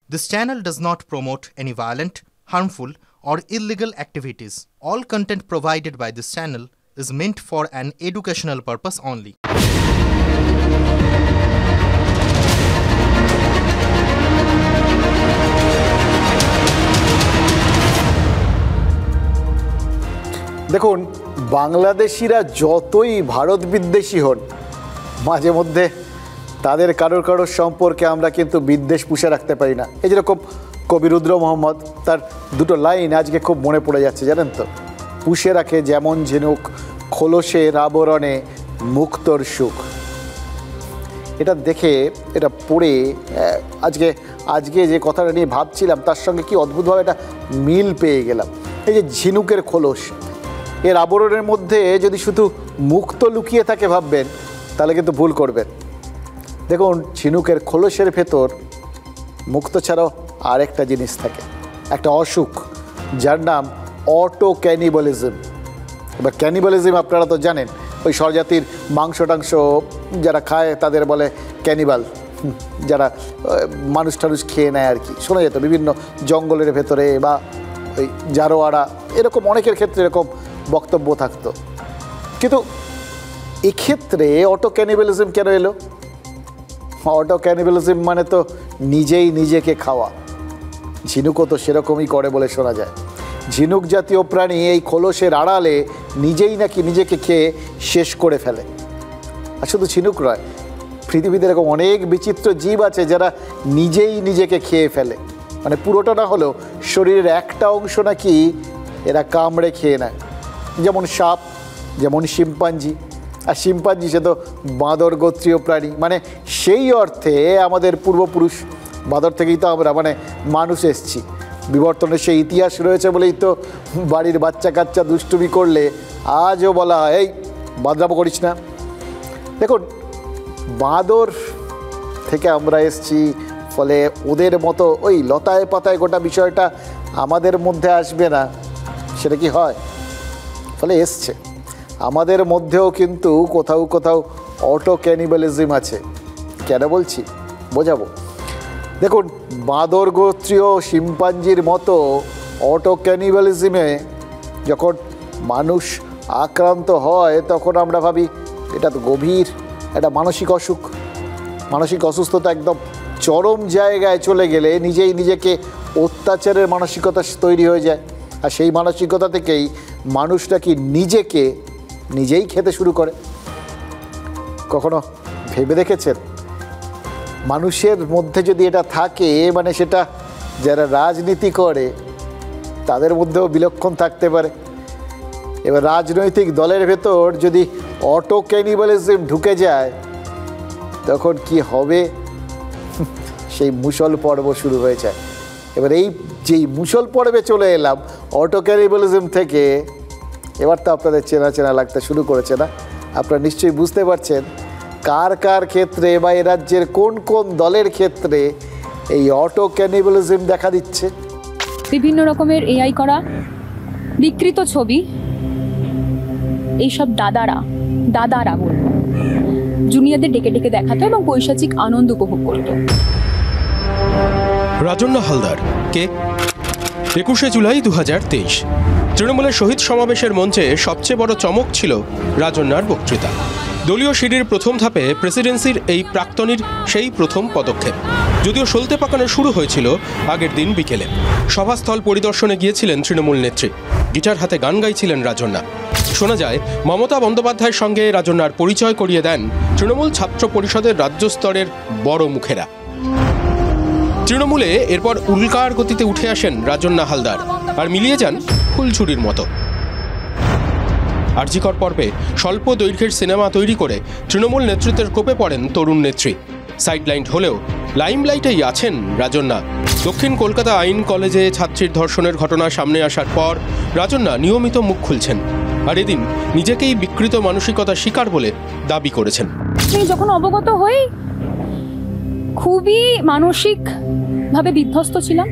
This channel does not promote any violent, harmful, or illegal activities. All content provided by this channel is meant for an educational purpose only. দেখুন, বাংলাদেশিরা যতই ভারত বিদ্বেষী হন, মাঝে মধ্যে তাদের কারোর সম্পর্কে আমরা কিন্তু বিদ্বেষ পুষে রাখতে পারি না। এই যেরকম কবি রুদ্র মোহাম্মদ, তার দুটো লাইন আজকে খুব মনে পড়ে যাচ্ছে, জানেন তো? পুষে রাখে যেমন ঝিনুক খোলসের আবরণে মুক্তর সুখ। এটা দেখে, এটা পড়ে আজকে যে কথাটা নিয়ে ভাবছিলাম তার সঙ্গে কি অদ্ভুতভাবে একটা মিল পেয়ে গেলাম। এই যে ঝিনুকের খোলস, এর আবরণের মধ্যে যদি শুধু মুক্ত লুকিয়ে থাকে ভাববেন, তাহলে কিন্তু ভুল করবেন। দেখুন, ঝিনুকের খোলসের ভেতর মুক্ত ছাড়াও আরেকটা জিনিস থাকে, একটা অসুখ, যার নাম অটো ক্যানিবালিজম। এবার ক্যানিবালিজম আপনারা তো জানেন, ওই স্বজাতির মাংস টাংস যারা খায় তাদের বলে ক্যানিবাল, যারা মানুষ টানুষ খেয়ে নেয় আর কি। শোনা যেত বিভিন্ন জঙ্গলের ভেতরে বা ওই জারোয়াড়া, এরকম অনেকের ক্ষেত্রে এরকম বক্তব্য থাকতো। কিন্তু এক্ষেত্রে অটো ক্যানিবালিজম কেন এলো? অটো ক্যানিবালিজম মানে তো নিজেই নিজেকে খাওয়া। ঝিনুকও তো সেরকমই করে বলে শোনা যায়। ঝিনুক জাতীয় প্রাণী এই খোলসের আড়ালে নিজেই নাকি নিজেকে খেয়ে শেষ করে ফেলে। আর শুধু ঝিনুক নয়, পৃথিবীতে এরকম অনেক বিচিত্র জীব আছে যারা নিজেই নিজেকে খেয়ে ফেলে। মানে পুরোটা না হলেও শরীরের একটা অংশ নাকি এরা কামড়ে খেয়ে নেয়। যেমন সাপ, যেমন শিম্পাঞ্জি। আর শিম্পাঞ্জি সে তো বাঁদর গোত্রীয় প্রাণী, মানে সেই অর্থে আমাদের পূর্বপুরুষ বাঁদর থেকেই তো আমরা মানুষ এসছি। বিবর্তনের সেই ইতিহাস রয়েছে বলেই তো বাড়ির বাচ্চা কাচ্চা দুষ্টুমি করলে আজও বলা হয়, এই বাদরামো করিস না। দেখুন, বাঁদর থেকে আমরা এসছি, ফলে ওদের মতো ওই লতায় পাতায় গোটা বিষয়টা আমাদের মধ্যে আসবে না, সেটা কি হয়? ফলে এসছে। আমাদের মধ্যেও কিন্তু কোথাও কোথাও অটো ক্যানিবালিজম আছে। কেন বলছি বোঝাবো। দেখুন, বাঁদর গোত্রীয় শিম্পাঞ্জির মতো অটো ক্যানিবালিজমে যখন মানুষ আক্রান্ত হয়, তখন আমরা ভাবি এটা তো গভীর একটা মানসিক অসুখ, মানসিক অসুস্থতা একদম চরম জায়গায় চলে গেলে নিজেই নিজেকে অত্যাচারের মানসিকতা তৈরি হয়ে যায়। আর সেই মানসিকতা থেকেই মানুষ নাকি নিজেকে নিজেই খেতে শুরু করে। কখনো ভেবে দেখেছেন, মানুষের মধ্যে যদি এটা থাকে, মানে সেটা যারা রাজনীতি করে তাদের মধ্যেও বিলক্ষণ থাকতে পারে। এবার রাজনৈতিক দলের ভেতর যদি অটো ক্যানিবালিজম ঢুকে যায়, তখন কি হবে? সেই মুষল পর্ব শুরু হয়ে যায়। এবার এই যেই মুষল পর্বে চলে এলাম অটো ক্যানিবালিজম থেকে, এবার তো আপনাদের চেনা চেনা লাগতে শুরু করেছে না? আপনারা নিশ্চয়ই বুঝতে পারছেন কার কার ক্ষেত্রে বা এ রাজ্যের কোন কোন দলের ক্ষেত্রে এই অটো ক্যানিবালিজম দেখা দিচ্ছে। বিভিন্ন রকমের এআই করা বিকৃত ছবি, এইসব দাদারা বলবো, জুনিয়রদের ডেকে ডেকে দেখাতো এবং পৈশাচিক আনন্দ উপভোগ করতো। রাজন্না হালদার কে? 21শে জুলাই 2023 তৃণমূলের শহীদ সমাবেশের মঞ্চে সবচেয়ে বড় চমক ছিল রাজন্নার বক্তৃতা। দলীয় সিঁড়ির প্রথম ধাপে প্রেসিডেন্সির এই প্রাক্তনীর সেই প্রথম পদক্ষেপ। যদিও সলতে পাকানো শুরু হয়েছিল আগের দিন বিকেলে। সভাস্থল পরিদর্শনে গিয়েছিলেন তৃণমূল নেত্রী, গিটার হাতে গান গাইছিলেন রাজন্না। শোনা যায় মমতা বন্দ্যোপাধ্যায়ের সঙ্গে রাজন্নার পরিচয় করিয়ে দেন তৃণমূল ছাত্র পরিষদের রাজ্য স্তরের বড় মুখেরা। তৃণমূলে এরপর উল্কার গতিতে উঠে আসেন রাজন্না হালদার আর মিলিয়ে যান ফুলছুরির মতো। আরজিকর পর্বে স্বল্প দৈর্ঘ্যের সিনেমা তৈরি করে তৃণমূল নেতৃত্বের কোপে পড়েন তরুণ নেত্রী। সাইডলাইন হলেও লাইমলাইটেই আছেন রাজন্না। দক্ষিণ কলকাতা আইন কলেজে ছাত্রীর ধর্ষণের ঘটনা সামনে আসার পর রাজন্না নিয়মিত মুখ খুলছেন, আর এদিন নিজেকেই বিকৃত মানসিকতা শিকার বলে দাবি করেছেন। যখন অবগত হই, খুবই মানসিকভাবে বিধ্বস্ত ছিলাম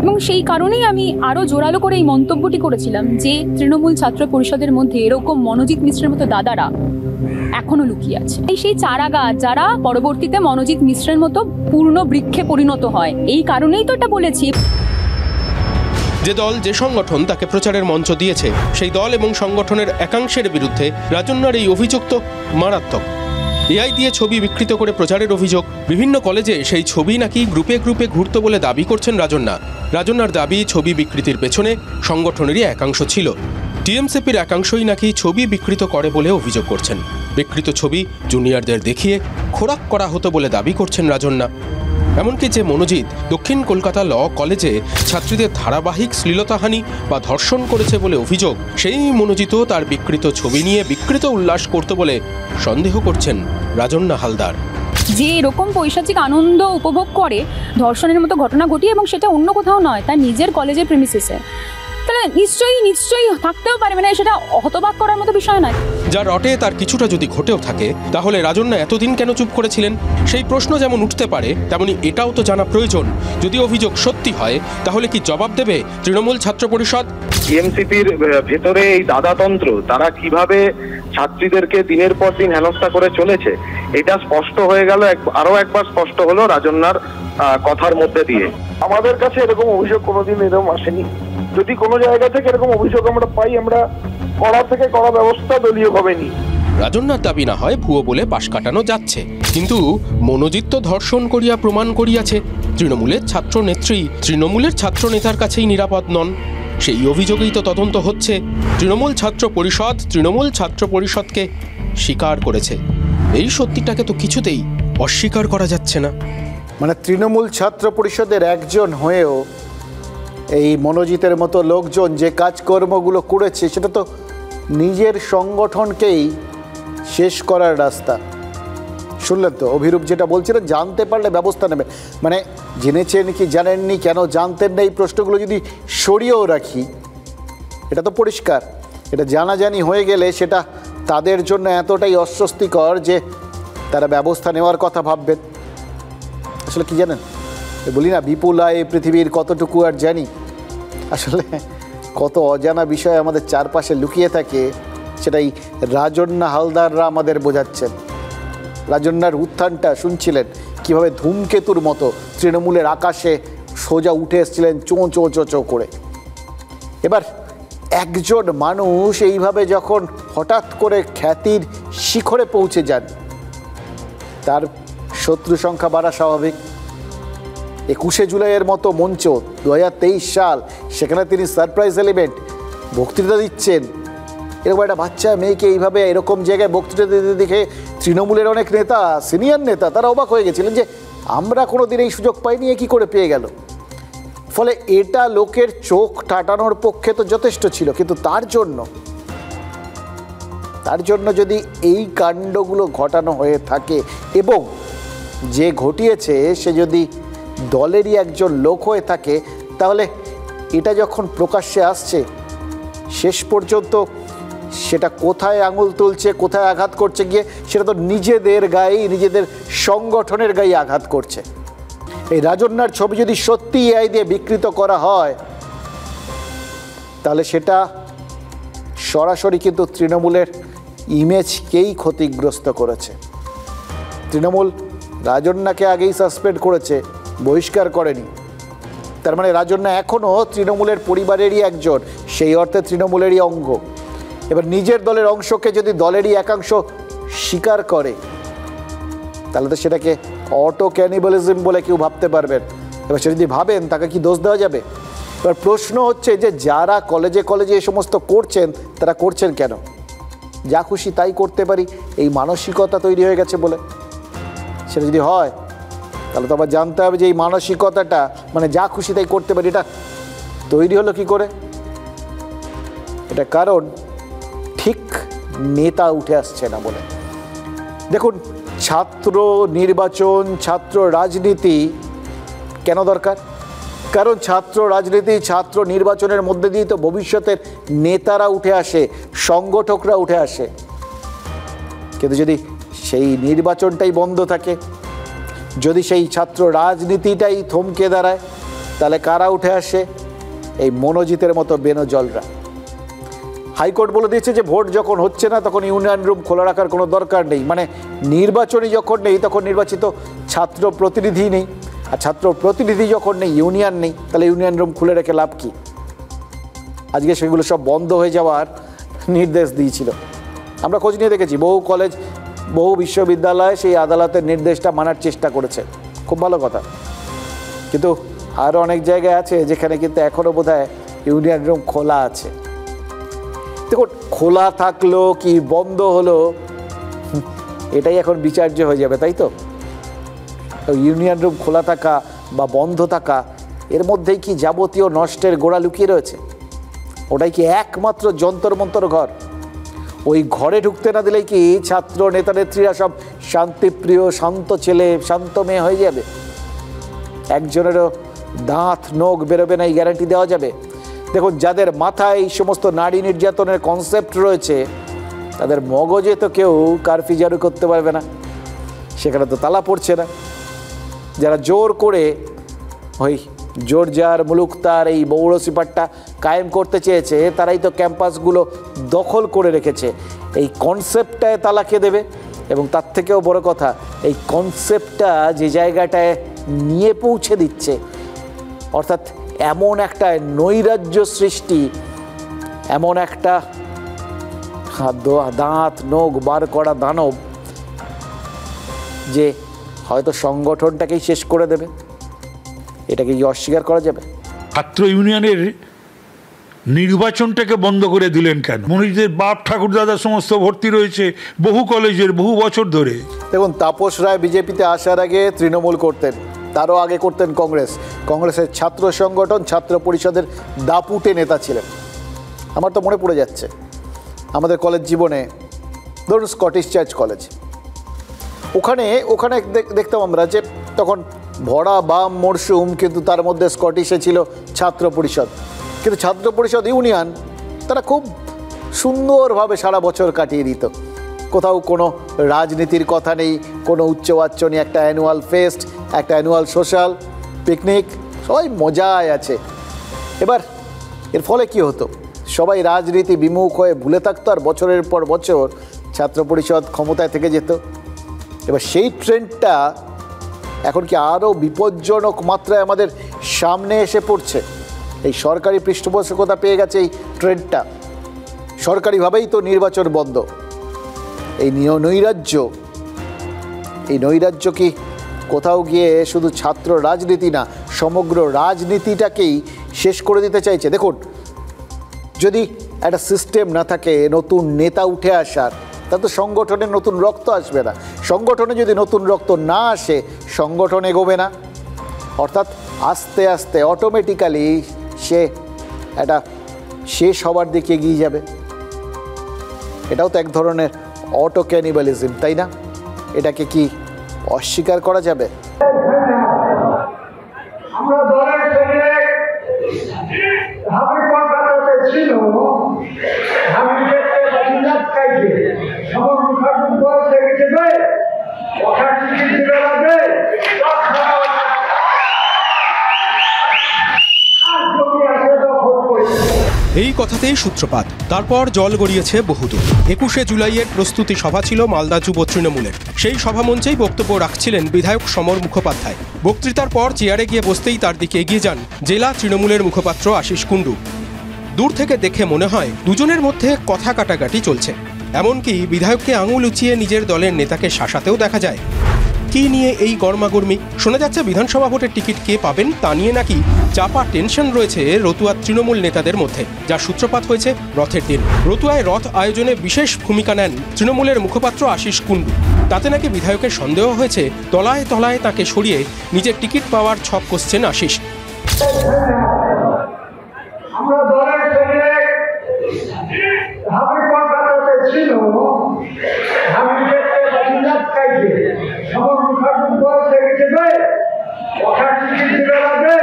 এবং সেই কারণেই আমি আরও জোরালো করে এই মন্তব্যটি করেছিলাম যে তৃণমূল ছাত্র পরিষদের মধ্যে এরকম মনোজিৎ মিশ্রের মতো দাদারা এখনো লুকিয়ে আছে। সেই চারা গাছ যারা পরবর্তীতে মনোজিৎ মিশ্রের মতো পূর্ণ বৃক্ষে পরিণত হয়, এই কারণেই তো এটা বলেছি। যে দল যে সংগঠন তাকে প্রচারের মঞ্চ দিয়েছে, সেই দল এবং সংগঠনের একাংশের বিরুদ্ধে রাজন্যার এই অভিযোগ তো মারাত্মক। এআই দিয়ে ছবি বিকৃত করে প্রচারের অভিযোগ। বিভিন্ন কলেজে সেই ছবি নাকি গ্রুপে গ্রুপে ঘুরত বলে দাবি করছেন রাজন্যা। রাজন্যার দাবি, ছবি বিকৃতির পেছনে সংগঠনেরই একাংশ ছিল। টিএমসিপির একাংশই নাকি ছবি বিকৃত করে বলে অভিযোগ করছেন। বিকৃত ছবি জুনিয়রদের দেখিয়ে খোরাক করা হতো বলে দাবি করছেন রাজন্যা। এমনকি যে মনোজিৎ দক্ষিণ কলকাতা ল কলেজে ছাত্রীদের ধারাবাহিক শ্লীলতাহানি বা ধর্ষণ করেছে বলে অভিযোগ, সেই মনোজিতও তার বিকৃত ছবি নিয়ে বিকৃত উল্লাস করত বলে সন্দেহ করছেন রাজন্যা হালদার। যে এরকম পৈশাচিক আনন্দ উপভোগ করে ধর্ষণের মতো ঘটনা ঘটিয়ে, এবং সেটা অন্য কোথাও নয়, তার নিজের কলেজের প্রেমিসিসে, তাহলে নিশ্চয়ই থাকতেও পারে, মানে সেটা হতবাক করার মতো বিষয় নয়। যা রটে তার কিছুটা যদি ঘটেও থাকে, তাহলে রাজন্যা এতদিন কেন চুপ করেছিলেন? সেই প্রশ্ন যেমন উঠতে পারে, তেমনি এটাও তো জানা প্রয়োজন, যদি অভিযোগ সত্যি হয় তাহলে কি জবাব দেবে তৃণমূল ছাত্র পরিষদ? টিএমসিপির ভেতরে এই দাদাতন্ত্র, তারা কিভাবে ছাত্রীদেরকে দিনের পর দিন হেনস্থা করে চলেছে, এটা স্পষ্ট হয়ে গেল, আরো একবার স্পষ্ট হলো রাজন্যার কথার মধ্যে দিয়ে। আমাদের কাছে এরকম অভিযোগ কোনোদিন এরকম আসেনি। যদি কোনো জায়গা থেকে এরকম অভিযোগ আমরা পাই, আমরা কড়া থেকে কড়া ব্যবস্থা দলীয়ভাবে নিই। রাজন্যার দাবি না হয় ভুয়ো বলে পাশ কাটানো যাচ্ছে, কিন্তু মনোজিৎ তো ধর্ষণ করিয়া প্রমাণ করিয়াছে। তৃণমূলের ছাত্র নেত্রী তৃণমূলের ছাত্র নেতার কাছেই নিরাপদ নন, সেই অভিযোগেই তো তদন্ত হচ্ছে। তৃণমূল ছাত্র পরিষদকে স্বীকার করেছে, এই সত্যিটাকে তো কিছুতেই অস্বীকার করা যাচ্ছে না। মানে তৃণমূল ছাত্র পরিষদের একজন হয়েও এই মনোজিতের মতো লোকজন যে কাজকর্মগুলো করেছে, সেটা তো নিজের সংগঠনকেই শেষ করার রাস্তা। শুনলেন তো অভিরূপ যেটা বলছিলেন, জানতে পারলে ব্যবস্থা নেবেন। মানে জেনেছেন কি জানেননি, কেন জানতেন না, এই প্রশ্নগুলো যদি সরিয়েও রাখি, এটা তো পরিষ্কার, এটা জানাজানি হয়ে গেলে সেটা তাদের জন্য এতটাই অস্বস্তিকর যে তারা ব্যবস্থা নেওয়ার কথা ভাববেন। আসলে কি জানেন, বলি না বিপুলা এই পৃথিবীর কতটুকু আর জানি, আসলে কত অজানা বিষয় আমাদের চারপাশে লুকিয়ে থাকে, সেটাই রাজন্যা হালদাররা আমাদের বোঝাচ্ছেন। রাজন্যার উত্থানটা শুনছিলেন, কিভাবে ধূমকেতুর মতো তৃণমূলের আকাশে সোজা উঠে এসেছিলেন চোঁ চোঁ চোঁ চোঁ করে। এবার একজন মানুষ এইভাবে যখন হঠাৎ করে খ্যাতির শিখরে পৌঁছে যান, তার শত্রু সংখ্যা বাড়া স্বাভাবিক। 21শে জুলাইয়ের মতো মঞ্চ, 2023 সাল, সেখানে তিনি সারপ্রাইজ এলিমেন্ট বক্তৃতা দিচ্ছেন। এরকম একটা বাচ্চা মেয়েকে এইভাবে এরকম জায়গায় বক্তৃতা দিতে দেখে তৃণমূলের অনেক নেতা, সিনিয়র নেতা, তারা অবাক হয়ে গেছিলেন যে আমরা কোনো দিন এই সুযোগ পাইনি, এ কী করে পেয়ে গেল। ফলে এটা লোকের চোখ টাটানোর পক্ষে তো যথেষ্ট ছিল, কিন্তু তার জন্য যদি এই কাণ্ডগুলো ঘটানো হয়ে থাকে এবং যে ঘটিয়েছে সে যদি দলেরই একজন লোক হয়ে থাকে, তাহলে এটা যখন প্রকাশ্যে আসছে, শেষ পর্যন্ত সেটা কোথায় আঙুল তুলছে, কোথায় আঘাত করছে গিয়ে, সেটা তো নিজেদের গায়েই, নিজেদের সংগঠনের গায়ে আঘাত করছে। এই রাজন্যার ছবি যদি সত্যি এআই দিয়ে বিকৃত করা হয়, তাহলে সেটা সরাসরি কিন্তু তৃণমূলের ইমেজকেই ক্ষতিগ্রস্ত করেছে। তৃণমূল রাজন্যাকে আগেই সাসপেন্ড করেছে, বহিষ্কার করেনি। তার মানে রাজন্যা এখনও তৃণমূলের পরিবারেরই একজন, সেই অর্থে তৃণমূলেরই অঙ্গ। এবার নিজের দলের অংশকে যদি দলেরই একাংশ স্বীকার করে, তাহলে তো সেটাকে অটো ক্যানিবালিজম বলে কেউ ভাবতে পারবেন। এবার সে যদি ভাবেন, তাকে কি দোষ দেওয়া যাবে? এবার প্রশ্ন হচ্ছে যে যারা কলেজে কলেজে এই সমস্ত করছেন, তারা করছেন কেন? যা খুশি তাই করতে পারি, এই মানসিকতা তৈরি হয়ে গেছে বলে। সেটা যদি হয়, তাহলে তো আবার জানতে হবে যে এই মানসিকতাটা, মানে যা খুশি তাই করতে পারি, এটা তৈরি হলো কি করে? এটা কারণ ঠিক নেতা উঠে আসছে না বলে। দেখুন, ছাত্র নির্বাচন, ছাত্র রাজনীতি কেন দরকার? কারণ ছাত্র রাজনীতি, ছাত্র নির্বাচনের মধ্যে দিয়ে তো ভবিষ্যতের নেতারা উঠে আসে, সংগঠকরা উঠে আসে। কিন্তু যদি সেই নির্বাচনটাই বন্ধ থাকে, যদি সেই ছাত্র রাজনীতিটাই থমকে দাঁড়ায়, তাহলে কারা উঠে আসে? এই মনোজিতের মতো বেনজলরা। হাইকোর্ট বলে দিয়েছে যে ভোট যখন হচ্ছে না তখন ইউনিয়ন রুম খোলা রাখার কোনো দরকার নেই, মানে নির্বাচনী যখন নেই তখন নির্বাচিত ছাত্র প্রতিনিধি নেই, আর ছাত্র প্রতিনিধি যখন নেই ইউনিয়ন নেই, তাহলে ইউনিয়ন রুম খুলে রেখে লাভ কি? আজকে সেগুলো সব বন্ধ হয়ে যাওয়ার নির্দেশ দিয়েছিল। আমরা খোঁজ নিয়ে দেখেছি বহু কলেজ বহু বিশ্ববিদ্যালয় সেই আদালতের নির্দেশটা মানার চেষ্টা করেছে, খুব ভালো কথা। কিন্তু আরও অনেক জায়গায় আছে যেখানে কিন্তু এখনও বোধহয় ইউনিয়ন রুম খোলা আছে। দেখুন, খোলা থাকলো কি বন্ধ হলো এটাই এখন বিচার্য হয়ে যাবে, তাই তো? ইউনিয়ন রুম খোলা থাকা বা বন্ধ থাকা এর মধ্যেই কি যাবতীয় নষ্টের গোড়া লুকিয়ে রয়েছে? ওটাই কি একমাত্র যন্তর মন্তর ঘর? ওই ঘরে ঢুকতে না দিলেই কি ছাত্র নেতা নেত্রীরা সব শান্তিপ্রিয় শান্ত ছেলে শান্ত মেয়ে হয়ে যাবে? একজনেরও দাঁত নখ বেরোবে না এই গ্যারান্টি দেওয়া যাবে? দেখুন, যাদের মাথায় এই সমস্ত নারী নির্যাতনের কনসেপ্ট রয়েছে তাদের মগজে তো কেউ কারফিউ জারি করতে পারবে না, সেখানে তো তালা পড়ছে না। যারা জোর করে ওই জোরজার মুলুকতার এই মৌরসিপাটটা কায়েম করতে চেয়েছে তারাই তো ক্যাম্পাসগুলো দখল করে রেখেছে। এই কনসেপ্টটায় তালা খেয়ে দেবে, এবং তার থেকেও বড় কথা এই কনসেপ্টটা যে জায়গাটায় নিয়ে পৌঁছে দিচ্ছে, অর্থাৎ এমন একটা নৈরাজ্য সৃষ্টি, এমন একটা দাঁত নখ বার করা দানব যে হয়তো সংগঠনটাকেই শেষ করে দেবে। এটাকে কি অস্বীকার করা যাবে? ছাত্র ইউনিয়নের নির্বাচনটাকে বন্ধ করে দিলেন কেন? মনীষদের বাপ ঠাকুর দাদা সমস্ত ভর্তি রয়েছে বহু কলেজের বহু বছর ধরে। দেখুন, তাপস রায় বিজেপিতে আসার আগে তৃণমূল করতেন, তারও আগে করতেন কংগ্রেস। কংগ্রেসের ছাত্র সংগঠন ছাত্র পরিষদের দাপুটে নেতা ছিলেন। আমার তো মনে পড়ে যাচ্ছে আমাদের কলেজ জীবনে, ধরুন স্কটিশ চার্চ কলেজ, ওখানে দেখতাম আমরা যে তখন ভরা বাম মরশুম, কিন্তু তার মধ্যে স্কটিশে ছিল ছাত্র পরিষদ। কিন্তু ছাত্র পরিষদ ইউনিয়ন তারা খুব সুন্দরভাবে সারা বছর কাটিয়ে দিত। কোথাও কোনো রাজনীতির কথা নেই, কোনো উচ্চবাচ্য নেই, একটা অ্যানুয়াল ফেস্ট, একটা অ্যানুয়াল সোশ্যাল পিকনিক, সবাই মজায় আছে। এবার এর ফলে কি হতো? সবাই রাজনীতি বিমুখ হয়ে ভুলে থাকতো, আর বছরের পর বছর ছাত্র পরিষদ ক্ষমতায় থেকে যেত। এবার সেই ট্রেন্ডটা এখন কি আরও বিপজ্জনক মাত্রায় আমাদের সামনে এসে পড়ছে। এই সরকারি পৃষ্ঠপোষকতা পেয়ে গেছে এই ট্রেন্ডটা, সরকারিভাবেই তো নির্বাচন বন্ধ। এই নৈরাজ্য কি কোথাও গিয়ে শুধু ছাত্র রাজনীতি না, সমগ্র রাজনীতিটাকেই শেষ করে দিতে চাইছে? দেখুন, যদি একটা সিস্টেম না থাকে নতুন নেতা উঠে আসার, তা তো সংগঠনে নতুন রক্ত আসবে না। সংগঠনে যদি নতুন রক্ত না আসে, সংগঠন এগোবে না। অর্থাৎ আস্তে আস্তে অটোমেটিক্যালি সে একটা শেষ হবার দিকে এগিয়ে যাবে। এটাও তো এক ধরনের অটো ক্যানিবালিজম, তাই না? এটাকে কি অস্বীকার করা যাবে? আমরা দলের সঙ্গে হাবি কলকাতাতে ছিল, হাবি চাইছে সবার মুখার্জন বয়স হয়ে গেছে, ওখান টিকিট দিতে লাগবে, এই কথাতেই সূত্রপাত। তারপর জল গড়িয়েছে বহুদূর। 21শে জুলাইয়ের প্রস্তুতি সভা ছিল মালদা যুব তৃণমূলের। সেই সভামঞ্চেই বক্তব্য রাখছিলেন বিধায়ক সমর মুখোপাধ্যায়। বক্তৃতার পর চেয়ারে গিয়ে বসতেই তার দিকে এগিয়ে যান জেলা তৃণমূলের মুখপাত্র আশিস কুণ্ডু। দূর থেকে দেখে মনে হয় দুজনের মধ্যে কথা কাটাকাটি চলছে। এমনকি বিধায়ককে আঙুল উঁচিয়ে নিজের দলের নেতাকে শাসাতেও দেখা যায়। কি নিয়ে এই গরমাগর্মি? শোনা যাচ্ছে বিধানসভা ভোটের টিকিট কে পাবেন তা নিয়ে নাকি চাপা টেনশন রয়েছে রতুয়ার তৃণমূল নেতাদের মধ্যে, যার সূত্রপাত হয়েছে রথের দিন। রতুয়ায় রথ আয়োজনে বিশেষ ভূমিকা নেন তৃণমূলের মুখপাত্র আশিস কুণ্ডু। তাতে নাকি বিধায়কের সন্দেহ হয়েছে তলায় তলায় তাকে সরিয়ে নিজের টিকিট পাওয়ার ছক কষছেন আশিস। আমরা দলের সঙ্গে হাবি কলকাতাতে ছিল, হাবি চাইছে সবার মুখার্জন বয়স হয়ে গেছে, ওখান টিকিট দিতে লাগবে,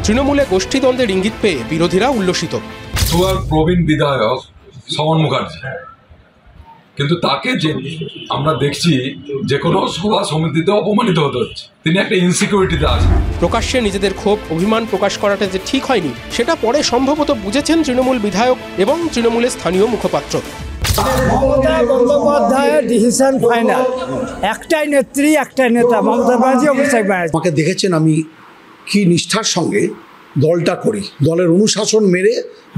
তৃণমূলে গোষ্ঠীদ্বন্দ্বের ইঙ্গিত পেয়ে বিরোধীরা উল্লসিত। প্রবীণ বিধায়ক সমর মুখার্জি কিন্তু তাকে যে আমরা দেখছি যে কোনো সভা সমিতিতে অপমানিত হতে হচ্ছে, তিনি একটা ইনসিকিউরিটিতে আছেন। প্রকাশ্যে নিজেদের ক্ষোভ অভিমান প্রকাশ করাটা যে ঠিক হয়নি সেটা পরে সম্ভবত বুঝেছেন তৃণমূল বিধায়ক এবং তৃণমূলের স্থানীয় মুখপাত্র। মমতা বন্দ্যোপাধ্যায়ের ডিসিশন ফাইনাল, একটাই নেত্রী একটাই নেতা, মমতা ব্যানার্জি অভিষেক ব্যানার্জি। আমাকে দেখেছেন আমি কি নিষ্ঠার সঙ্গে দলটা করি, দলের অনুশাসন মেরে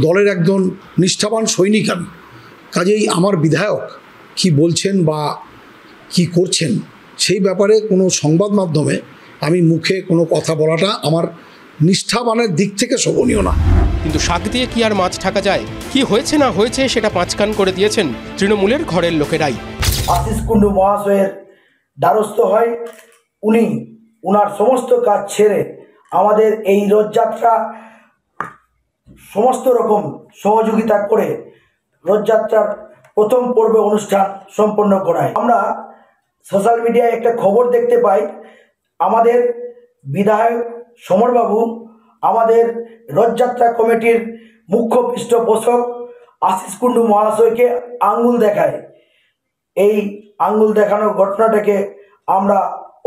দলের একজন নিষ্ঠাবান সৈনিক আমি। কাজেই আমার বিধায়ক কি বলছেন বা কি করছেন সেই ব্যাপারে কোনো সংবাদ মাধ্যমে আমি মুখে কোনো কথা বলাটা আমার নিষ্ঠাবানের দিক থেকে শোভনীয় না। কিন্তু শাক দিয়ে কি আর মাছ ঢাকা যায়? কি হয়েছে না হয়েছে সেটা পাঁচকান করে দিয়েছেন তৃণমূলের ঘরের লোকেরাই। আশিস কুণ্ডু মহাশয়ের দ্বারস্থ হয়, উনি উনার সমস্ত কাজ ছেড়ে আমাদের এই রথযাত্রা সমস্ত রকম সহযোগিতা করে রথযাত্রার প্রথম পর্ব অনুষ্ঠান সম্পন্ন করায়। আমরা সোশ্যাল মিডিয়ায় একটা খবর দেখতে পাই, আমাদের বিধায়ক সমরবাবু আমাদের রথযাত্রা কমিটির মুখ্য পৃষ্ঠপোষক আশিস কুণ্ডু মহাশয়কে আঙ্গুল দেখায়। এই আঙ্গুল দেখানোর ঘটনাটাকে আমরা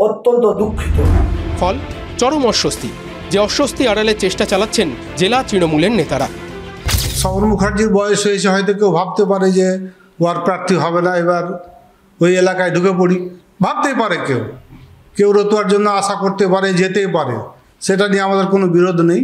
অত্যন্ত দুঃখিত। ফল চরম অস্বস্তি, যে অস্বস্তি আড়ালের চেষ্টা চালাচ্ছেন জেলা তৃণমূলের নেতারা। শ্রবণ মুখার্জির বয়স হয়েছে, হয়তো কেউ ভাবতে পারে যে ওয়ার প্রার্থী হবে না, এবার ওই এলাকায় ঢুকে পড়ি, ভাবতেই পারে কেউ, কেউ রতুয়ার জন্য আশা করতে পারে, যেতেই পারে, সেটা নিয়ে আমাদের কোনো বিরোধ নেই।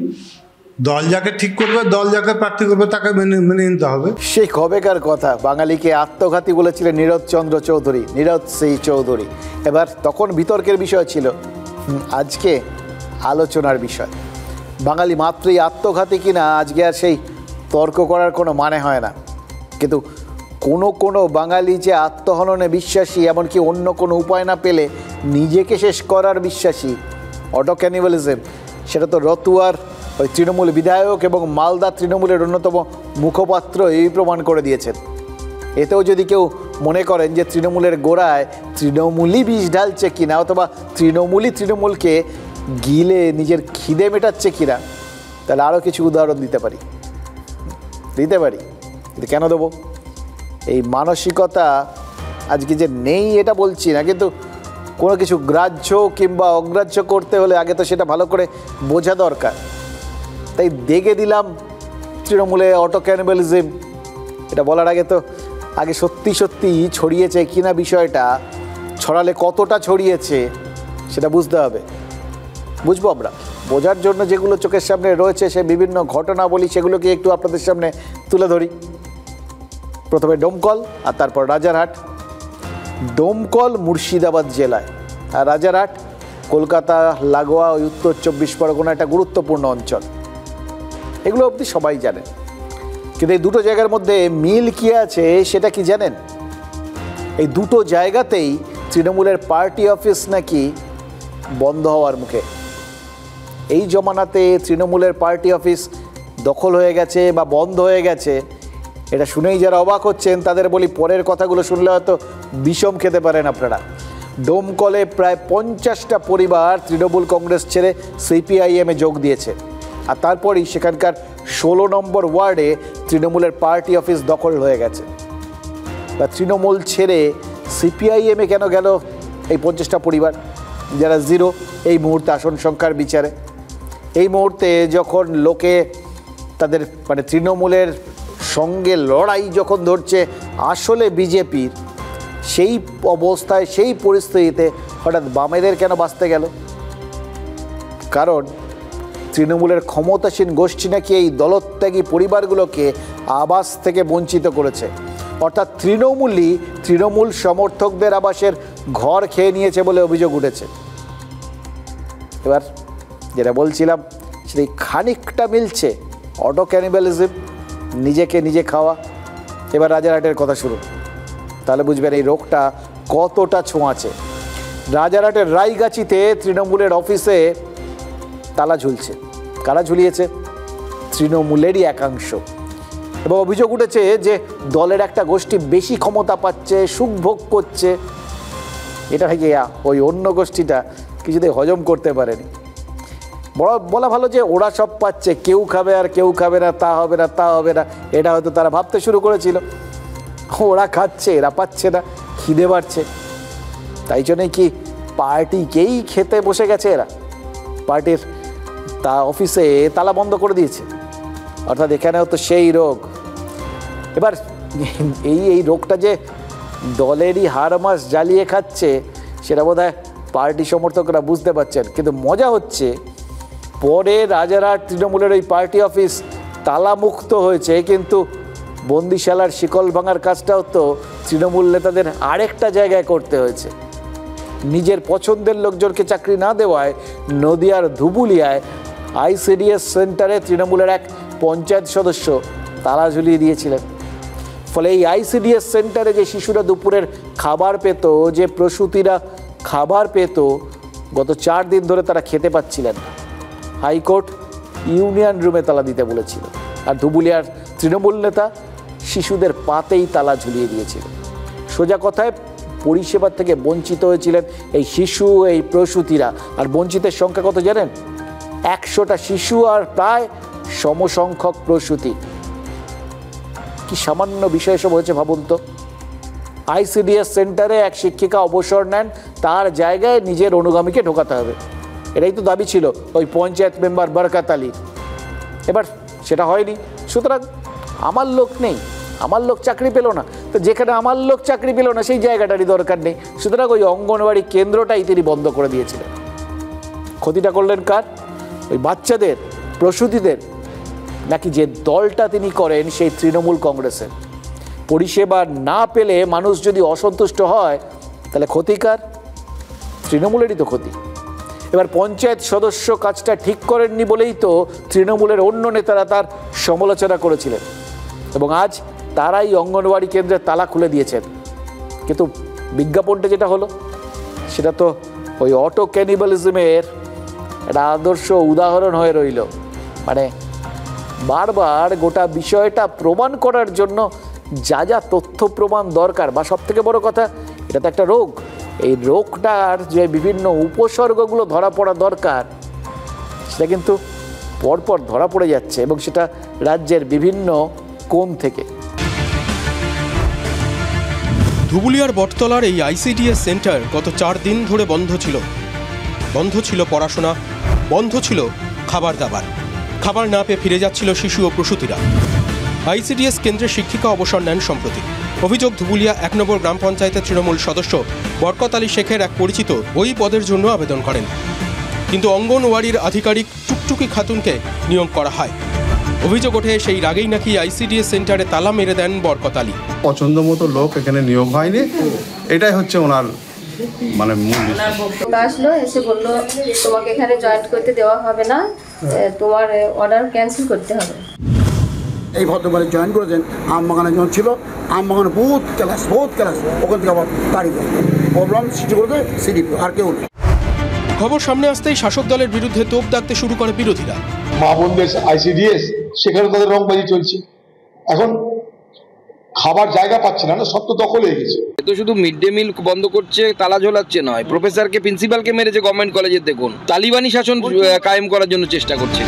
দল যাকে ঠিক করবে, দল যাকে প্রার্থী করবে তাকে মেনে নিতে হবে। সেই কবেকার কথা, বাঙালিকে আত্মঘাতী বলেছিলেন নীরজচন্দ্র চৌধুরী, নীরজ সেই চৌধুরী। এবার তখন বিতর্কের বিষয় ছিল, আজকে আলোচনার বিষয়। বাঙালি মাত্রই আত্মঘাতী কিনা আজকে আর সেই তর্ক করার কোনো মানে হয় না। কিন্তু কোনো বাঙালি যে আত্মহননে বিশ্বাসী, এমনকি অন্য কোনো উপায় না পেলে নিজেকে শেষ করার বিশ্বাসী, অটো ক্যানিবালিজম, সেটা তো রতুয়ার ওই তৃণমূল বিধায়ক এবং মালদা তৃণমূলের অন্যতম মুখপাত্র এই প্রমাণ করে দিয়েছেন। এতেও যদি কেউ মনে করেন যে তৃণমূলের গোড়ায় তৃণমূলই বিষ ঢালছে কিনা, অথবা তৃণমূলকে গিলে নিজের খিদে মেটাচ্ছে কিনা, তাহলে আরও কিছু উদাহরণ দিতে পারি। কিন্তু কেন দেবো? এই মানসিকতা আজকে যে নেই এটা বলছি না, কিন্তু কোনো কিছু গ্রাহ্য কিংবা অগ্রাহ্য করতে হলে আগে তো সেটা ভালো করে বোঝা দরকার। তাই দেখে দিলাম তৃণমূলে অটো ক্যানিবালিজম, এটা বলার আগে তো আগে সত্যি ছড়িয়েছে কিনা বিষয়টা, ছড়ালে কতটা ছড়িয়েছে সেটা বুঝতে হবে। বুঝবো আমরা, বোঝার জন্য যেগুলো চোখের সামনে রয়েছে সে বিভিন্ন ঘটনা বলি, সেগুলোকে একটু আপনাদের সামনে তুলে ধরি। প্রথমে ডোমকল আর তারপর রাজারহাট। ডোমকল মুর্শিদাবাদ জেলায় আর রাজারহাট কলকাতা লাগোয়া ওই উত্তর 24 পরগনা একটা গুরুত্বপূর্ণ অঞ্চল, এগুলো অবধি সবাই জানেন। কিন্তু এই দুটো জায়গার মধ্যে মিল কি আছে সেটা কি জানেন? এই দুটো জায়গাতেই তৃণমূলের পার্টি অফিস নাকি বন্ধ হওয়ার মুখে। এই জমানাতে তৃণমূলের পার্টি অফিস দখল হয়ে গেছে বা বন্ধ হয়ে গেছে, এটা শুনেই যারা অবাক হচ্ছেন তাদের বলি, পরের কথাগুলো শুনলে হয়তো বিষম খেতে পারেন আপনারা। ডোমকলে প্রায় 50টা পরিবার তৃণমূল কংগ্রেস ছেড়ে সিপিআইএমে যোগ দিয়েছে, আর তারপরেই সেখানকার 16 নম্বর ওয়ার্ডে তৃণমূলের পার্টি অফিস দখল হয়ে গেছে। বা তৃণমূল ছেড়ে সিপিআইএমে কেন গেল এই 50টা পরিবার, যারা জিরো এই মুহূর্তে আসন সংখ্যার বিচারে? এই মুহূর্তে যখন লোকে তাদের তৃণমূলের সঙ্গে লড়াই যখন ধরছে আসলে বিজেপির, সেই অবস্থায় সেই পরিস্থিতিতে হঠাৎ বামেদের কেন বাঁচতে গেল? কারণ তৃণমূলের ক্ষমতাসীন গোষ্ঠী নাকি এই দলত্যাগী পরিবারগুলোকে আবাস থেকে বঞ্চিত করেছে, অর্থাৎ তৃণমূল সমর্থকদের আবাসের ঘর খেয়ে নিয়েছে বলে অভিযোগ উঠেছে। এবার যেটা বলছিলাম সেটাই খানিকটা মিলছে, অটো ক্যানিবালিজম, নিজেকে নিজে খাওয়া। এবার রাজারহাটের কথা শুরু, তাহলে বুঝবেন এই রোগটা কতটা ছোঁয়াচে। রাজারহাটের রায়গাছিতে তৃণমূলের অফিসে তালা ঝুলছে। কারা ঝুলিয়েছে? তৃণমূলেরই একাংশ। এবং অভিযোগ উঠেছে যে দলের একটা গোষ্ঠী বেশি ক্ষমতা পাচ্ছে, সুখভোগ করছে। এটা নাকি ওই অন্য গোষ্ঠীটা কিছুতেই হজম করতে পারেনি। বলা ভালো যে ওরা সব পাচ্ছে, কেউ খাবে আর কেউ খাবে না, তা হবে না। এটা হয়তো তারা ভাবতে শুরু করেছিল। ওরা খাচ্ছে, এরা পাচ্ছে না, খিদে বাড়ছে, তাই জন্যই কি পার্টিকেই খেতে বসে গেছে এরা, পার্টির অফিসে তালা বন্ধ করে দিয়েছে। অর্থাৎ এখানেও তো সেই রোগ। এবার এই রোগটা যে দলেরই হাড় মাস জ্বালিয়ে খাচ্ছে সেটা বোধহয় পার্টি সমর্থকরা বুঝতে পারছেন। কিন্তু মজা হচ্ছে, পরে রাজারহাট তৃণমূলের ওই পার্টি অফিস তালামুক্ত হয়েছে, কিন্তু বন্দিশালার শিকল ভাঙার কাজটাও তো তৃণমূল নেতাদের আরেকটা জায়গায় করতে হয়েছে। নিজের পছন্দের লোকজনকে চাকরি না দেওয়ায় নদিয়ার ধুবুলিয়ায় আইসিডিএস সেন্টারে তৃণমূলের এক পঞ্চায়েত সদস্য তালা ঝুলিয়ে দিয়েছিলেন। ফলে এই আইসিডিএস সেন্টারে যে শিশুরা দুপুরের খাবার পেত, যে প্রসূতিরা খাবার পেত, গত 4 দিন ধরে তারা খেতে পাচ্ছিলেন। হাইকোর্ট ইউনিয়ন রুমে তালা দিতে বলেছিল, আর ধুবুলিয়ার তৃণমূল নেতা শিশুদের পাতেই তালা ঝুলিয়ে দিয়েছিল। সোজা কথায় পরিষেবা থেকে বঞ্চিত হয়েছিলেন এই শিশু, এই প্রসূতিরা। আর বঞ্চিতের সংখ্যা কত জানেন? 100টা শিশু আর প্রায় সমসংখ্যক প্রসূতি। কি সামান্য বিষয় সব হয়েছে ভাবুন তো। আইসিডিএস সেন্টারে এক শিক্ষিকা অবসর নেন, তার জায়গায় নিজের অনুগামীকে ঢোকাতে হবে, এটাই তো দাবি ছিল ওই পঞ্চায়েত মেম্বার বরকত আলী। এবার সেটা হয়নি, সুতরাং আমার লোক নেই, আমার লোক চাকরি পেল না। তো যেখানে আমার লোক চাকরি পেল না সেই জায়গাটারই দরকার নেই, সুতরাং ওই অঙ্গনওয়াড়ি কেন্দ্রটাই তিনি বন্ধ করে দিয়েছিলেন। ক্ষতিটা করলেন কার? ওই বাচ্চাদের, প্রসূতিদের, নাকি যে দলটা তিনি করেন সেই তৃণমূল কংগ্রেসের। পরিষেবা না পেলে মানুষ যদি অসন্তুষ্ট হয় তাহলে ক্ষতিকার তৃণমূলেরই তো ক্ষতি। এবার পঞ্চায়েত সদস্য কাজটা ঠিক করেননি বলেই তো তৃণমূলের অন্য নেতারা তার সমালোচনা করেছিলেন, এবং আজ তারাই অঙ্গনওয়াড়ি কেন্দ্রের তালা খুলে দিয়েছেন। কিন্তু বিজ্ঞাপনটা যেটা হলো সেটা তো ওই অটো ক্যানিবালিজমের একটা আদর্শ উদাহরণ হয়ে রইল। মানে বারবার গোটা বিষয়টা প্রমাণ করার জন্য যা যা তথ্য প্রমাণ দরকার, বা সব থেকে বড় কথা, এটা তো একটা রোগ, এই রোগটার যে বিভিন্ন উপসর্গগুলো ধরা পড়া দরকার সেটা কিন্তু পরপর ধরা পড়ে যাচ্ছে, এবং সেটা রাজ্যের বিভিন্ন কোণ থেকে। ধুবুলিয়ার বটতলার এই আইসিডিএস সেন্টার গত 4 দিন ধরে বন্ধ ছিল। বন্ধ ছিল পড়াশোনা, বন্ধ ছিল খাবার দাবার। খাবার না পেয়ে ফিরে যাচ্ছিল শিশু ও প্রসূতিরা। আইসিডিএস কেন্দ্রের শিক্ষিকা অবসর নেন সম্প্রতি। অভিযোগ, ধুবুলিয়া 1 নম্বর গ্রাম পঞ্চায়েতের তৃণমূল সদস্য বরকত আলী শেখের এক পরিচিত ওই পদের জন্য আবেদন করেন, কিন্তু অঙ্গনওয়াড়ির আধিকারিক টুকটুকি খাতুনকে নিয়োগ করা হয়। অভিযোগ ওঠে সেই রাগেই নাকি আইসিডিএস সেন্টারে তালা মেরে দেন বরকত আলী। পছন্দ মতো লোক এখানে নিয়োগ হয়নি, এটাই হচ্ছে ওনার মানে মূল। আসলো, এসে বললো তোমাকে এখানে জয়েন করতে দেওয়া হবে না, তোমার অর্ডার ক্যান্সেল করতে হবে। এই ভদ্রবারে জয়েন করেছেন, আমবাগানে যখন ছিল, আমবাগানে বহুত ক্লাস, ওখান থেকে আবার তাড়িয়ে প্রবলেম সৃষ্টি করেছে সিডিপি, আর কেউ নেই। খবর সামনে আসতেই শাসক দলের বিরুদ্ধে তোপ দাগতে শুরু করে বিরোধীরা। মা বোনদের আইসিডিএস, সেখানে তাদের রংবাজি চলছে। এখন খাবার জায়গা পাচ্ছে না, সব তো দখল হয়ে গেছে। তো শুধু মিড ডে মিল বন্ধ করছে, তালা ঝোলাচ্ছে নয়, প্রফেসরকে, প্রিন্সিপালকে মেরেছে গভর্নমেন্ট কলেজে। দেখুন, তালিবানি শাসন কায়েম করার জন্য চেষ্টা করছে।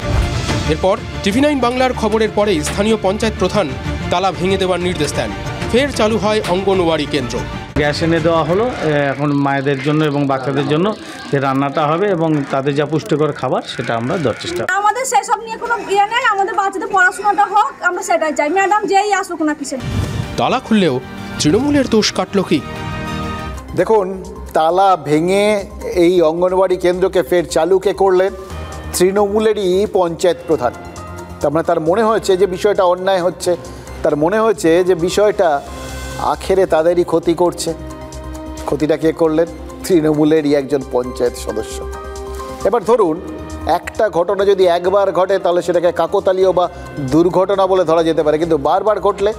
এরপর TV9 বাংলার খবরের পরেই স্থানীয় পঞ্চায়েত প্রধান তালা ভেঙে দেওয়ার নির্দেশ দেন। ফের চালু হয় অঙ্গনওয়াড়ি কেন্দ্র। গ্যাস এনে দেওয়া হলো এখন মায়েদের জন্য এবং বাচ্চাদের জন্য, যে রান্নাটা হবে এবং তাদের যা পুষ্টিকর খাবার সেটা আমরা দেওয়ার চেষ্টা করি। আমাদের সেসব নিয়ে কোনো ইয়ে নেই, আমাদের বাচ্চাদের পড়াশোনাটা হোক, আমরা সেটাই চাই। ম্যাডাম যেই আসুক না কিছু। তালা খুললেও তৃণমূলের দোষ কাটল কি? দেখুন, তালা ভেঙে এই অঙ্গনওয়াড়ি কেন্দ্রকে ফের চালু কে করলেন? তৃণমূলেরই পঞ্চায়েত প্রধান। তার মনে হয়েছে যে বিষয়টা অন্যায় হচ্ছে, তার মনে হয়েছে যে বিষয়টা আখেরে তাদেরই ক্ষতি করছে। ক্ষতিটা কে করলেন? তৃণমূলেরই একজন পঞ্চায়েত সদস্য। এবার ধরুন, একটা ঘটনা যদি একবার ঘটে তাহলে সেটাকে কাকতালীয় বা দুর্ঘটনা বলে ধরা যেতে পারে, কিন্তু বারবার ঘটলে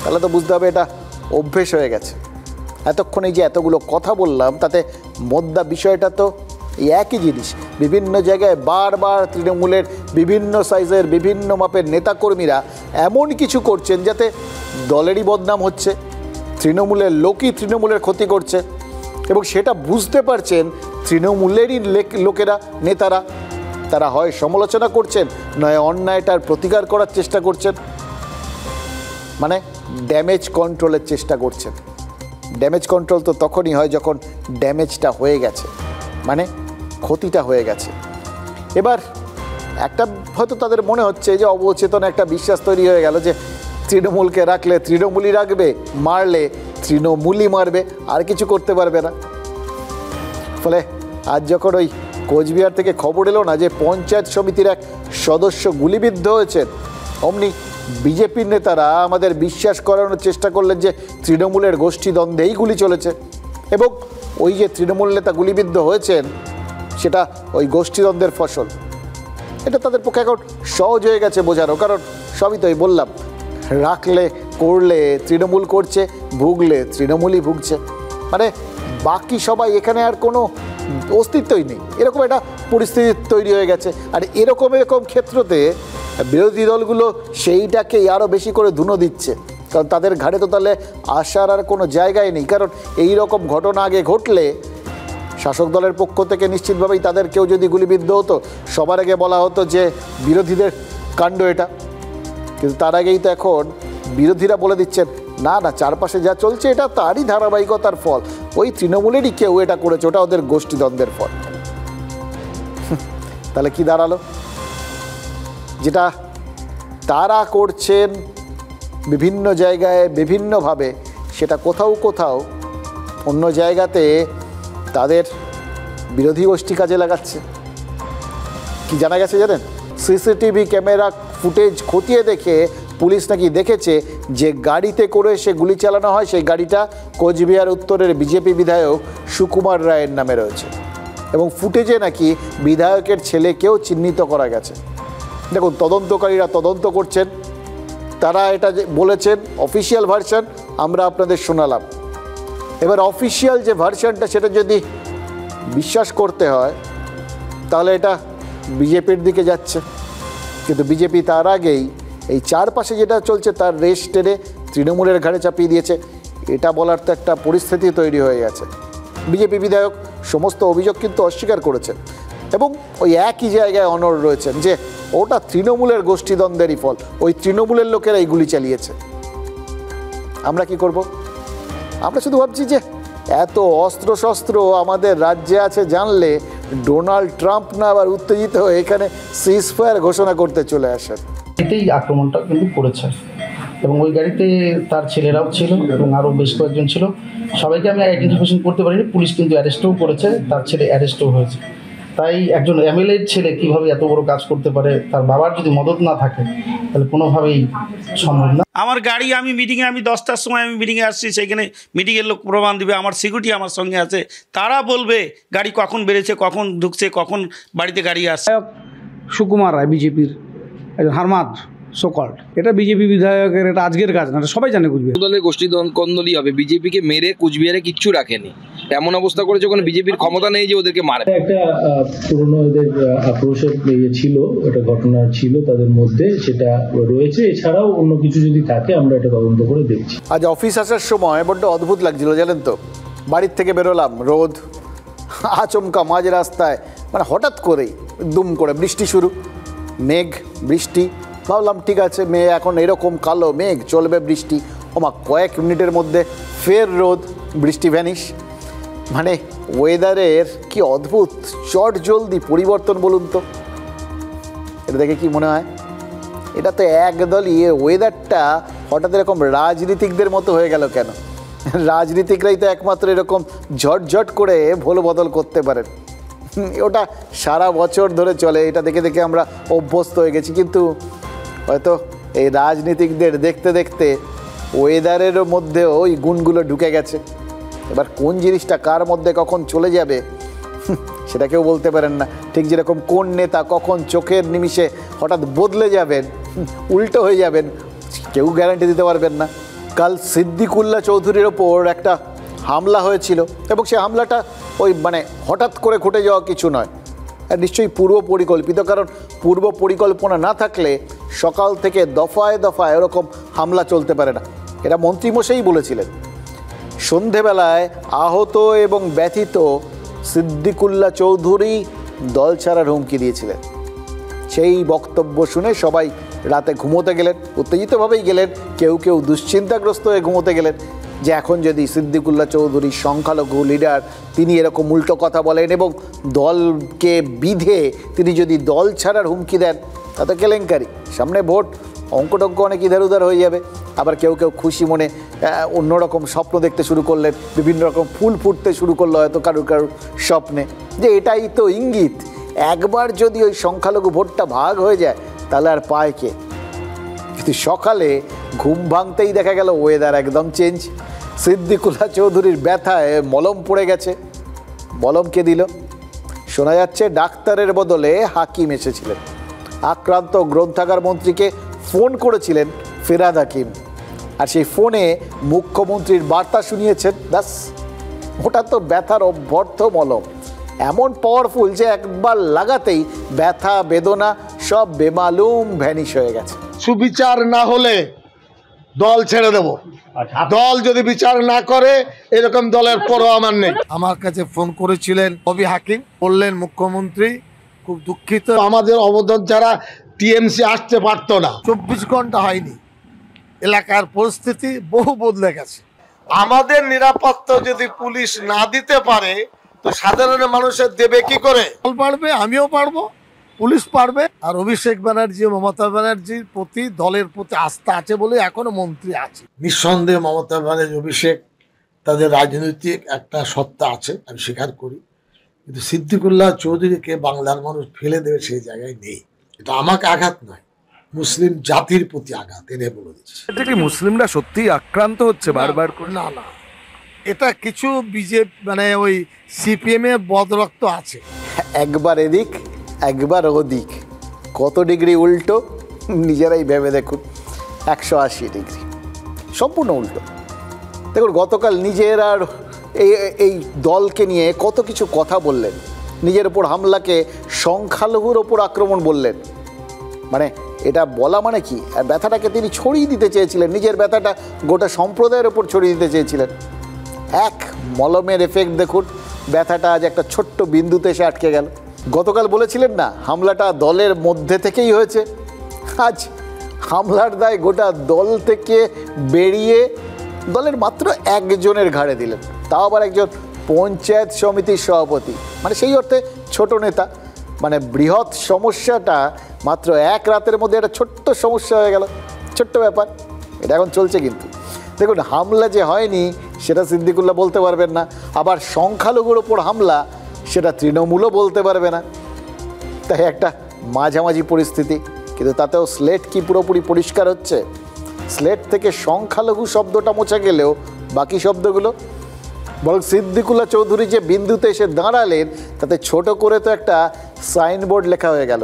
তাহলে তো বুঝতে হবে এটা অভ্যেস হয়ে গেছে। এতক্ষণে যে এতগুলো কথা বললাম তাতে মোদ্দা বিষয়টা তো এই একই জিনিস। বিভিন্ন জায়গায় বারবার তৃণমূলের বিভিন্ন সাইজের বিভিন্ন মাপের নেতাকর্মীরা এমন কিছু করছেন যাতে দলেরই বদনাম হচ্ছে, তৃণমূলের লোকই তৃণমূলের ক্ষতি করছে, এবং সেটা বুঝতে পারছেন তৃণমূলেরই লোকেরা, নেতারা। তারা হয় সমালোচনা করছেন, নয় অন্যায়টার প্রতিকার করার চেষ্টা করছেন। মানে ড্যামেজ কন্ট্রোলের চেষ্টা করছেন। ড্যামেজ কন্ট্রোল তো তখনই হয় যখন ড্যামেজটা হয়ে গেছে, মানে ক্ষতিটা হয়ে গেছে। এবার একটা হয়তো তাদের মনে হচ্ছে যে অবচেতন একটা বিশ্বাস তৈরি হয়ে গেল যে তৃণমূলকে রাখলে তৃণমূলই রাখবে, মারলে তৃণমূলই মারবে, আর কিছু করতে পারবে না। ফলে আজ যখন ওই কোচবিহার থেকে খবর এলো না যে পঞ্চায়েত সমিতির এক সদস্য গুলিবিদ্ধ হয়েছেন, অমনি বিজেপির নেতারা আমাদের বিশ্বাস করানোর চেষ্টা করলেন যে তৃণমূলের গোষ্ঠীদ্বন্দ্বেই গুলি চলেছে, এবং ওই যে তৃণমূল নেতা গুলিবিদ্ধ হয়েছেন সেটা ওই গোষ্ঠীদ্বন্দ্বের ফসল। এটা তাদের পক্ষে এখন সহজ হয়ে গেছে বোঝানো, কারণ সবই তো বললাম, রাখলে করলে তৃণমূল করছে, ভুগলে তৃণমূলই ভুগছে, মানে বাকি সবাই এখানে আর কোনো অস্তিত্বই নেই, এরকম একটা পরিস্থিতি তৈরি হয়ে গেছে। আর এরকম ক্ষেত্রতে বিরোধী দলগুলো সেইটাকেই আরও বেশি করে ধুনো দিচ্ছে, কারণ তাদের ঘাড়ে তো তাহলে আসার আর কোনো জায়গায় নেই। কারণ এই রকম ঘটনা আগে ঘটলে শাসক দলের পক্ষ থেকে নিশ্চিতভাবেই তাদের কেউ যদি গুলিবিদ্ধ হতো, সবার আগে বলা হতো যে বিরোধীদের কাণ্ড এটা, কিন্তু তার আগেই তো এখন বিরোধীরা বলে দিচ্ছেন না না, চারপাশে যা চলছে এটা তারই ধারাবাহিকতার ফল, ওই তৃণমূলেরই কেউ এটা করেছে, ওটা ওদের গোষ্ঠীদ্বন্দ্বের ফল। তাহলে কি দাঁড়ালো? যেটা তারা করছেন বিভিন্ন জায়গায় বিভিন্নভাবে, সেটা কোথাও কোথাও অন্য জায়গাতে তাদের বিরোধী গোষ্ঠী কাজে লাগাচ্ছে। কি জানা গেছে জানেন? সিসিটিভি ক্যামেরা ফুটেজ খতিয়ে দেখে পুলিশ নাকি দেখেছে যে গাড়িতে করে সে গুলি চালানো হয়, সেই গাড়িটা কোচবিহার উত্তরের বিজেপি বিধায়ক সুকুমার রায়ের নামে রয়েছে, এবং ফুটেজে নাকি বিধায়কের ছেলেকেও চিহ্নিত করা গেছে। দেখুন, তদন্তকারীরা তদন্ত করছেন, তারা এটা বলেছেন, অফিসিয়াল ভার্সন আমরা আপনাদের শোনালাম। এবার অফিসিয়াল যে ভার্সনটা সেটা যদি বিশ্বাস করতে হয় তাহলে এটা বিজেপির দিকে যাচ্ছে, কিন্তু বিজেপি তার আগেই এই চারপাশে যেটা চলছে তার রেশ টেনে তৃণমূলের ঘাড়ে চাপিয়ে দিয়েছে। এটা বলার তো একটা পরিস্থিতি তৈরি হয়ে গেছে। বিজেপি বিধায়ক সমস্ত অভিযোগ কিন্তু অস্বীকার করেছেন, এবং ওই একই জায়গায় অনড় রয়েছেন যে ওটা তৃণমূলের গোষ্ঠীদ্বন্দ্বেরই ফল, ওই তৃণমূলের লোকেরা এই গুলি চালিয়েছে। আমরা কি করব? আমরা শুধু ভাবছি যে এত অস্ত্রশস্ত্র আমাদের রাজ্যে আছে জানলে ডোনাল্ড ট্রাম্প না আবার উত্তেজিত হয়ে এখানে সিজফায়ার ঘোষণা করতে চলে আসেন। এতেই আক্রমণটা কিন্তু করেছে, এবং ওই গাড়িতে তার ছেলেরাও ছিল এবং আরও বেশ কয়েকজন ছিল। সবাইকে আমি আইডেন্টিফিকেশন করতে পারিনি, পুলিশ কিন্তু অ্যারেস্টও করেছে, তার ছেলে অ্যারেস্টও হয়েছে। তাই একজন এমএলএর ছেলে কীভাবে এত বড় কাজ করতে পারে, তার বাবার যদি মদত না থাকে তাহলে কোনোভাবেই সম্ভব না। আমার গাড়ি আমি মিটিংয়ে, আমি 10টার সময় আমি মিটিংয়ে আসছি, সেখানে মিটিংয়ের লোক প্রমাণ দিবে, আমার সিকিউরিটি আমার সঙ্গে আছে, তারা বলবে গাড়ি কখন বেড়েছে, কখন ঢুকছে, কখন বাড়িতে গাড়ি আসছে। সুকুমার রায় বিজেপির একজন হারমাদ সোকল্ড, এটা বিজেপি বিধায়কের এটা আজকের কাজ না, সবাই জানে। কুচবিহার দলের গোষ্ঠী কন্দলই হবে, বিজেপিকে মেরে কুচবিহারে কিচ্ছু রাখেনি, এমন অবস্থা করেছে ওখানে বিজেপির ক্ষমতা নেই যে ওদেরকে মারে। একটা পুরনো এদের আক্রোশের ছিল, একটা ঘটনা ছিল তাদের মধ্যে, সেটা রয়েছে। এছাড়াও অন্য কিছু যদি থাকে আমরা এটা তদন্ত করে দেখছি। আজ অফিস আসার সময় বড্ড অদ্ভুত লাগছিল জানেন তো, বাড়ির থেকে বেরোলাম, রোদ, আচমকা মাঝ রাস্তায় মানে হঠাৎ করেই দুম করে বৃষ্টি শুরু, মেঘ বৃষ্টি, ভাবলাম ঠিক আছে মেয়ে এখন এরকম কালো মেঘ চলবে বৃষ্টি, ওমা কয়েক মিনিটের মধ্যে ফের রোদ, বৃষ্টি ভ্যানিশ। মানে ওয়েদারের কি অদ্ভুত চট জলদি পরিবর্তন বলুন তো। এটা দেখে কি মনে হয়? এটা তো একদলই ওয়েদারটা হঠাৎ এরকম রাজনীতিকদের মতো হয়ে গেল কেন? রাজনীতিকরাই তো একমাত্র এরকম ঝটঝট করে ভোল বদল করতে পারেন, ওটা সারা বছর ধরে চলে, এটা দেখে দেখে আমরা অভ্যস্ত হয়ে গেছি। কিন্তু হয়তো এই রাজনীতিকদের দেখতে দেখতে ওয়েদারের মধ্যেও ওই গুণগুলো ঢুকে গেছে। এবার কোন জিনিসটা কার মধ্যে কখন চলে যাবে সেটা কেউ বলতে পারেন না। ঠিক যেরকম কোন নেতা কখন চোখের নিমিষে হঠাৎ বদলে যাবেন, উল্টো হয়ে যাবেন, কেউ গ্যারান্টি দিতে পারবেন না। কাল সিদ্দিকুল্লাহ চৌধুরীর ওপর একটা হামলা হয়েছিল, এবং সেই হামলাটা ওই মানে হঠাৎ করে ঘটে যাওয়া কিছু নয়, নিশ্চয়ই পূর্ব পরিকল্পিত। কারণ পূর্ব পরিকল্পনা না থাকলে সকাল থেকে দফায় দফায় ওরকম হামলা চলতে পারে না। এটা মন্ত্রীমশাই বলেছিলেন। সন্ধেবেলায় আহত এবং ব্যথিত সিদ্দিকুল্লাহ চৌধুরী দল ছাড়ার হুমকি দিয়েছিলেন। সেই বক্তব্য শুনে সবাই রাতে ঘুমোতে গেলেন, উত্তেজিতভাবেই গেলেন, কেউ কেউ দুশ্চিন্তাগ্রস্ত হয়ে ঘুমোতে গেলেন যে এখন যদি সিদ্দিকুল্লাহ চৌধুরী সংখ্যালঘু লিডার, তিনি এরকম উল্টো কথা বলেন এবং দলকে বিধে তিনি যদি দল ছাড়ার হুমকি দেন, তাতে কেলেঙ্কারি, সামনে ভোট, অঙ্কটঙ্ক অনেক ইধার উধার হয়ে যাবে। আবার কেউ কেউ খুশি মনে অন্যরকম স্বপ্ন দেখতে শুরু করলেন, বিভিন্ন রকম ফুল ফুটতে শুরু করলো হয়তো কারুর স্বপ্নে, যে এটাই তো ইঙ্গিত, একবার যদি ওই সংখ্যালঘু ভোটটা ভাগ হয়ে যায় তাহলে আর পায় কে। কিন্তু সকালে ঘুম ভাঙতেই দেখা গেল ওয়েদার একদম চেঞ্জ। সিদ্দিকুল্লাহ চৌধুরীর ব্যথায় মলম পড়ে গেছে। মলম কে দিল? শোনা যাচ্ছে ডাক্তারের বদলে হাকিম এসেছিলেন। আক্রান্ত গ্রন্থাগার মন্ত্রীকে ফোন করেছিলেন ফিরহাদ হাকিম, আর সেই ফোনে মুখ্যমন্ত্রীর বার্তা শুনিয়েছেন। ব্যাস, ওটা তো ব্যথার অভ্যর্থ মলম, এমন পাওয়ারফুল যে একবার লাগাতেই ব্যথা বেদনা সব বেমালুম ভ্যানিশ হয়ে গেছে। সুবিচার না হলে দল ছেড়ে দেব, দল যদি বিচার না করে এরকম দলের পরও আমার নেই। আমার কাছে ফোন করেছিলেন কবি হাকিম, বললেন মুখ্যমন্ত্রী খুব দুঃখিত, আমাদের অবদান যারা টিএমসি আসতে পারতো না। 24 ঘন্টা হয়নি, এলাকার পরিস্থিতি বহু বদলে গেছে। আমাদের নিরাপত্তা যদি পুলিশ না দিতে পারে তো সাধারণ মানুষের দেবে কি করে? দল পারবে, আমিও পারবো, পুলিশ পারবে। আর অভিষেক ব্যানার্জি, মমতা ব্যানার্জির প্রতি দলের প্রতি আস্থা আছে বলে এখনো মন্ত্রী আছে। নিঃসন্দেহে মমতা ব্যানার্জি, অভিষেক, তাদের রাজনৈতিক একটা সত্তা আছে, আমি স্বীকার করি, কিন্তু সিদ্দিকুল্লাহ চৌধুরীকে বাংলার মানুষ ফেলে দেবে সেই জায়গায় নেই। এটা আমাকে আঘাত নয়, মুসলিম জাতির প্রতি আঘাত, এনে বলে দিচ্ছে। এটা কি মুসলিমরা সত্যি আক্রান্ত হচ্ছে বারবার করে? না না, এটা কিছু বিজেপি মানে ওই সিপিএম এর বদরক্ত আছে, একবার এদিক একবার ওদিক, কত ডিগ্রি উল্টো নিজেরাই ভেবে দেখুন। 180 ডিগ্রি, সম্পূর্ণ উল্টো। দেখুন, গতকাল নিজের আর এই দলকে নিয়ে কত কিছু কথা বললেন, নিজের ওপর হামলাকে সংখ্যালঘুর ওপর আক্রমণ বললেন। মানে এটা বলা মানে কি, আর ব্যথাটাকে তিনি ছড়িয়ে দিতে চেয়েছিলেন, নিজের ব্যথাটা গোটা সম্প্রদায়ের ওপর ছড়িয়ে দিতে চেয়েছিলেন। এক মলমের এফেক্ট দেখুন, ব্যথাটা আজ একটা ছোট্ট বিন্দুতে এসে আটকে গেল। গতকাল বলেছিলেন না হামলাটা দলের মধ্যে থেকেই হয়েছে, আজ হামলার দায় গোটা দল থেকে বেরিয়ে দলের মাত্র একজনের ঘাড়ে দিলেন, তাও আবার একজন পঞ্চায়েত সমিতির সভাপতি, মানে সেই অর্থে ছোট নেতা। মানে বৃহৎ সমস্যাটা মাত্র এক রাতের মধ্যে একটা ছোট্ট সমস্যা হয়ে গেল, ছোট্ট ব্যাপার। এটা এখন চলছে। কিন্তু দেখুন, হামলা যে হয়নি সেটা সিদ্দিকুল্লাহ বলতে পারবেন না, আবার সংখ্যালঘুর ওপর হামলা সেটা তৃণমূলও বলতে পারবে না। তাই একটা মাঝামাঝি পরিস্থিতি। কিন্তু তাতেও স্লেট কি পুরোপুরি পরিষ্কার হচ্ছে? স্লেট থেকে সংখ্যালঘু শব্দটা মোছা গেলেও বাকি শব্দগুলো, বরং সিদ্দিকুল্লাহ চৌধুরী যে বিন্দুতে এসে দাঁড়ালেন তাতে ছোট করে তো একটা সাইনবোর্ড লেখা হয়ে গেল,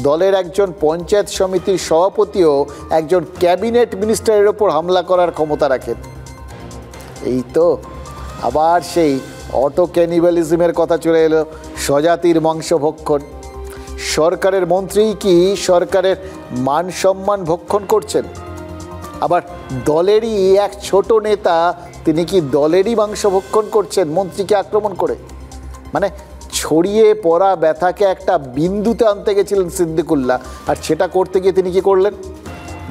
দলের একজন পঞ্চায়েত সমিতির সভাপতিও একজন ক্যাবিনেট মিনিস্টারের ওপর হামলা করার ক্ষমতা রাখেন। এই তো আবার সেই অটো ক্যানিবালিজমের কথা চলে এলো, স্বজাতির মাংস ভক্ষণ। সরকারের মন্ত্রী কি সরকারের মান সম্মান ভক্ষণ করছেন? আবার দলেরই এক ছোট নেতা, তিনি কি দলেরই মাংস ভক্ষণ করছেন মন্ত্রীকে আক্রমণ করে? মানে ছড়িয়ে পড়া ব্যথাকে একটা বিন্দুতে আনতে গেছিলেন সিদ্দিকুল্লাহ, আর সেটা করতে গিয়ে তিনি কি করলেন?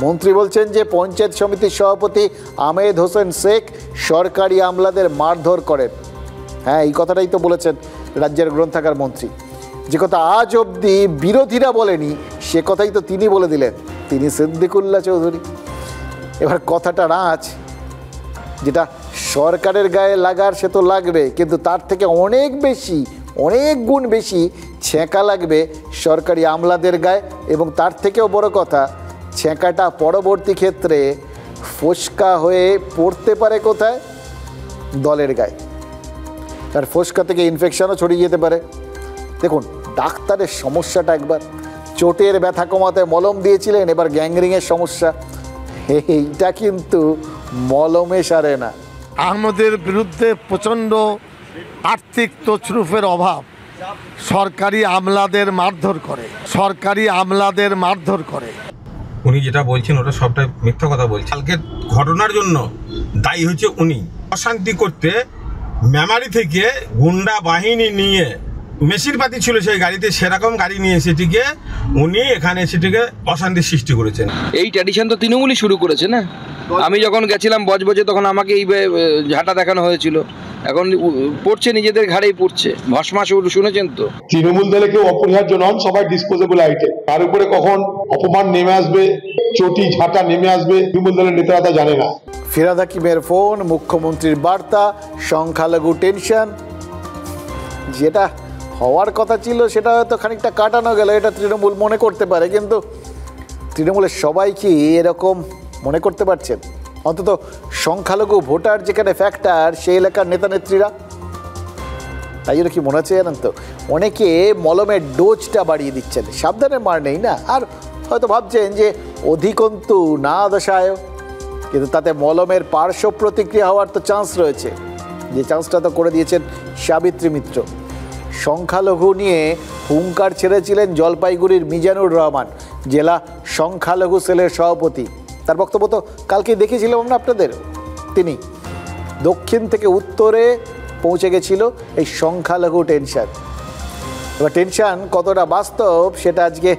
মন্ত্রী বলছেন যে পঞ্চায়েত সমিতির সভাপতি আহমেদ হোসেন শেখ সরকারি আমলাদের মারধর করেন। হ্যাঁ, এই কথাটাই তো বলেছেন রাজ্যের গ্রন্থাগার মন্ত্রী। যে কথা আজ অবধি বিরোধীরা বলেনি সে কথাই তো তিনি বলে দিলেন, তিনি সিদ্দিকুল্লাহ চৌধুরী। এবার কথাটা নাচ, যেটা সরকারের গায়ে লাগার সে তো লাগবে, কিন্তু তার থেকে অনেক বেশি, অনেক গুণ বেশি ছেঁকা লাগবে সরকারি আমলাদের গায়ে। এবং তার থেকেও বড় কথা, ছেঁকাটা পরবর্তী ক্ষেত্রে ফোসকা হয়ে পড়তে পারে কোথায়? দলের গায়ে। তার ফোসকা থেকে ইনফেকশনও ছড়িয়ে যেতে পারে। দেখুন, ডাক্তারের সমস্যাটা একবার, চোটের ব্যথা কমাতে মলম দিয়েছিলেন, এবার গ্যাংরিংয়ের সমস্যা। এইটা কিন্তু মলমে সারে না। আমাদের বিরুদ্ধে প্রচণ্ড আর্থিক তছরুফের অভাব, সরকারি আমলাদের মারধর করে, সরকারি আমলাদের মারধর করে। উনি যেটা বলছেন ওটা সবটাই মিথ্যা কথা বলছেন। কালকে ঘটনার জন্য দায়ী হচ্ছে উনি। অশান্তি করতে মেমারি থেকে গুন্ডা বাহিনী নিয়ে মেশিনপাতি ছিল সেই গাড়িতে, সেরকম গাড়ি নিয়ে সেটিকে উনি এখানে সেটিকে অশান্তির সৃষ্টি করেছেন। এই ট্র্যাডিশন তো তৃণমূলই শুরু করেছে না? আমি যখন গেছিলাম বজবজে তখন আমাকে এই ঝাঁটা দেখানো হয়েছিল, এখন পড়ছে নিজেদের ঘাড়েই পড়ছে। ভস্মা শুনেছেন তো? তৃণমূল দলে কেউ অপরিহার্য নন, সবাই ডিসপোজেবল আইটেম। তার উপরে কখন অপমান নেমে আসবে, চটি ঝাঁটা নেমে আসবে, তৃণমূল দলের নেতারা তা জানে না। ফিরহাদ হাকিমের ফোন, মুখ্যমন্ত্রীর বার্তা, সংখ্যালঘু টেনশন, যেটা হওয়ার কথা ছিল সেটা হয়তো খানিকটা কাটানো গেল, এটা তৃণমূল মনে করতে পারে, কিন্তু তৃণমূলের সবাই কি এরকম মনে করতে পারছেন? অন্তত সংখ্যালঘু ভোটার যেখানে ফ্যাক্টর, সেই এলাকার নেতা নেত্রীরা। তাই জন্য কি মনে হচ্ছে জানেন তো, অনেকে মলমের ডোজটা বাড়িয়ে দিচ্ছেন, সাবধানের মার নেই না, আর হয়তো ভাবছেন যে অধিকন্তু না দশায়, কিন্তু তাতে মলমের পার্শ্ব প্রতিক্রিয়া হওয়ার তো চান্স রয়েছে, যে চান্সটা তো করে দিয়েছেন সাবিত্রী মিত্র। সংখ্যালঘু নিয়ে হুঙ্কার ছেড়েছিলেন জলপাইগুড়ির মিজানুর রহমান, জেলা সংখ্যালঘু সেলের সভাপতি। তার বক্তব্য তো কালকেই দেখিয়েছিলাম আমরা আপনাদের। তিনি দক্ষিণ থেকে উত্তরে পৌঁছে গেছিল এই সংখ্যালঘু টেনশন। এবার টেনশন কতটা বাস্তব সেটা আজকে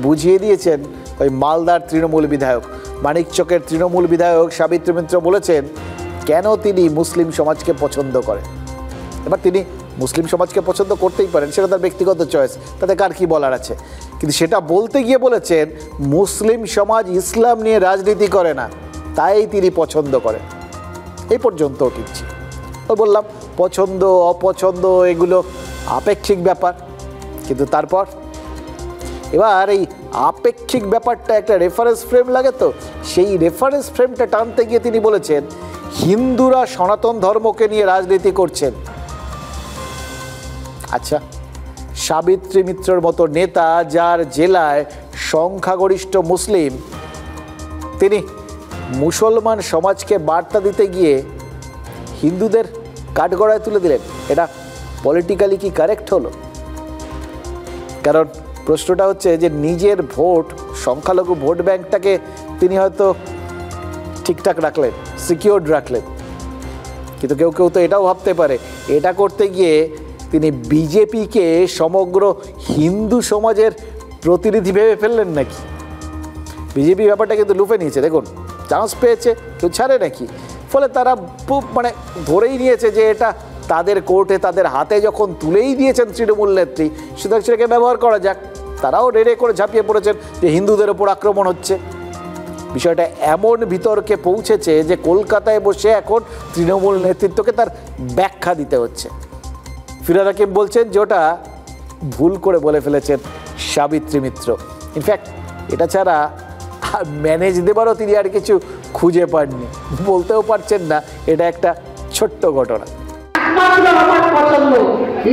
বুঝিয়ে দিয়েছেন ওই মালদার তৃণমূল বিধায়ক। মানিকচকের তৃণমূল বিধায়ক সাবিত্রী মিত্র বলেছেন কেন তিনি মুসলিম সমাজকে পছন্দ করেন। এবার তিনি মুসলিম সমাজকে পছন্দ করতেই পারেন, সেটা তার ব্যক্তিগত চয়েস, তাতে কার কী বলার আছে, কিন্তু সেটা বলতে গিয়ে বলেছেন মুসলিম সমাজ ইসলাম নিয়ে রাজনীতি করে না, তাই তিনি পছন্দ করেন। এই পর্যন্ত ঠিক ছিল। ওই বললাম পছন্দ অপছন্দ এগুলো আপেক্ষিক ব্যাপার, কিন্তু তারপর এবার এই আপেক্ষিক ব্যাপারটা একটা রেফারেন্স ফ্রেম লাগে, তো সেই রেফারেন্স ফ্রেমটা টানতে গিয়ে তিনি বলেছেন হিন্দুরা সনাতন ধর্মকে নিয়ে রাজনীতি করছেন। আচ্ছা, সাবিত্রী মিত্রর মতো নেতা, যার জেলায় সংখ্যাগরিষ্ঠ মুসলিম, তিনি মুসলমান সমাজকে বার্তা দিতে গিয়ে হিন্দুদের কাঠগড়ায় তুলে দিলেন। এটা পলিটিক্যালি কি কারেক্ট হলো? কারণ প্রশ্নটা হচ্ছে যে নিজের ভোট, সংখ্যালঘু ভোট ব্যাংকটাকে তিনি হয়তো ঠিকঠাক রাখলেন, সিকিউরড রাখলেন, কিন্তু কেউ কেউ তো এটাও ভাবতে পারে এটা করতে গিয়ে তিনি বিজেপিকে সমগ্র হিন্দু সমাজের প্রতিনিধি ভেবে ফেললেন নাকি। বিজেপি ব্যাপারটা কিন্তু লুফে নিয়েছে, দেখুন চান্স পেয়েছে, কেউ ছাড়ে নাকি। ফলে তারা মানে ধরেই নিয়েছে যে এটা তাদের কোর্টে, তাদের হাতে যখন তুলেই দিয়েছেন তৃণমূল নেত্রী, সুতরাং সেটাকে ব্যবহার করা যাক। তারাও রেড়ে করে ঝাঁপিয়ে পড়েছেন যে হিন্দুদের ওপর আক্রমণ হচ্ছে। বিষয়টা এমন বিতর্কে পৌঁছেছে যে কলকাতায় বসে এখন তৃণমূল নেতৃত্বকে তার ব্যাখ্যা দিতে হচ্ছে। ফিরহাদ হাকিম বলছেন যে ওটা ভুল করে বলে ফেলেছেন সাবিত্রী মিত্র। ইনফ্যাক্ট এটা ছাড়া ম্যানেজ দেবারও তিনি আর কিছু খুঁজে পাননি, বলতেও পারছেন না। এটা একটা ছোট্ট ঘটনা। আমার পছন্দ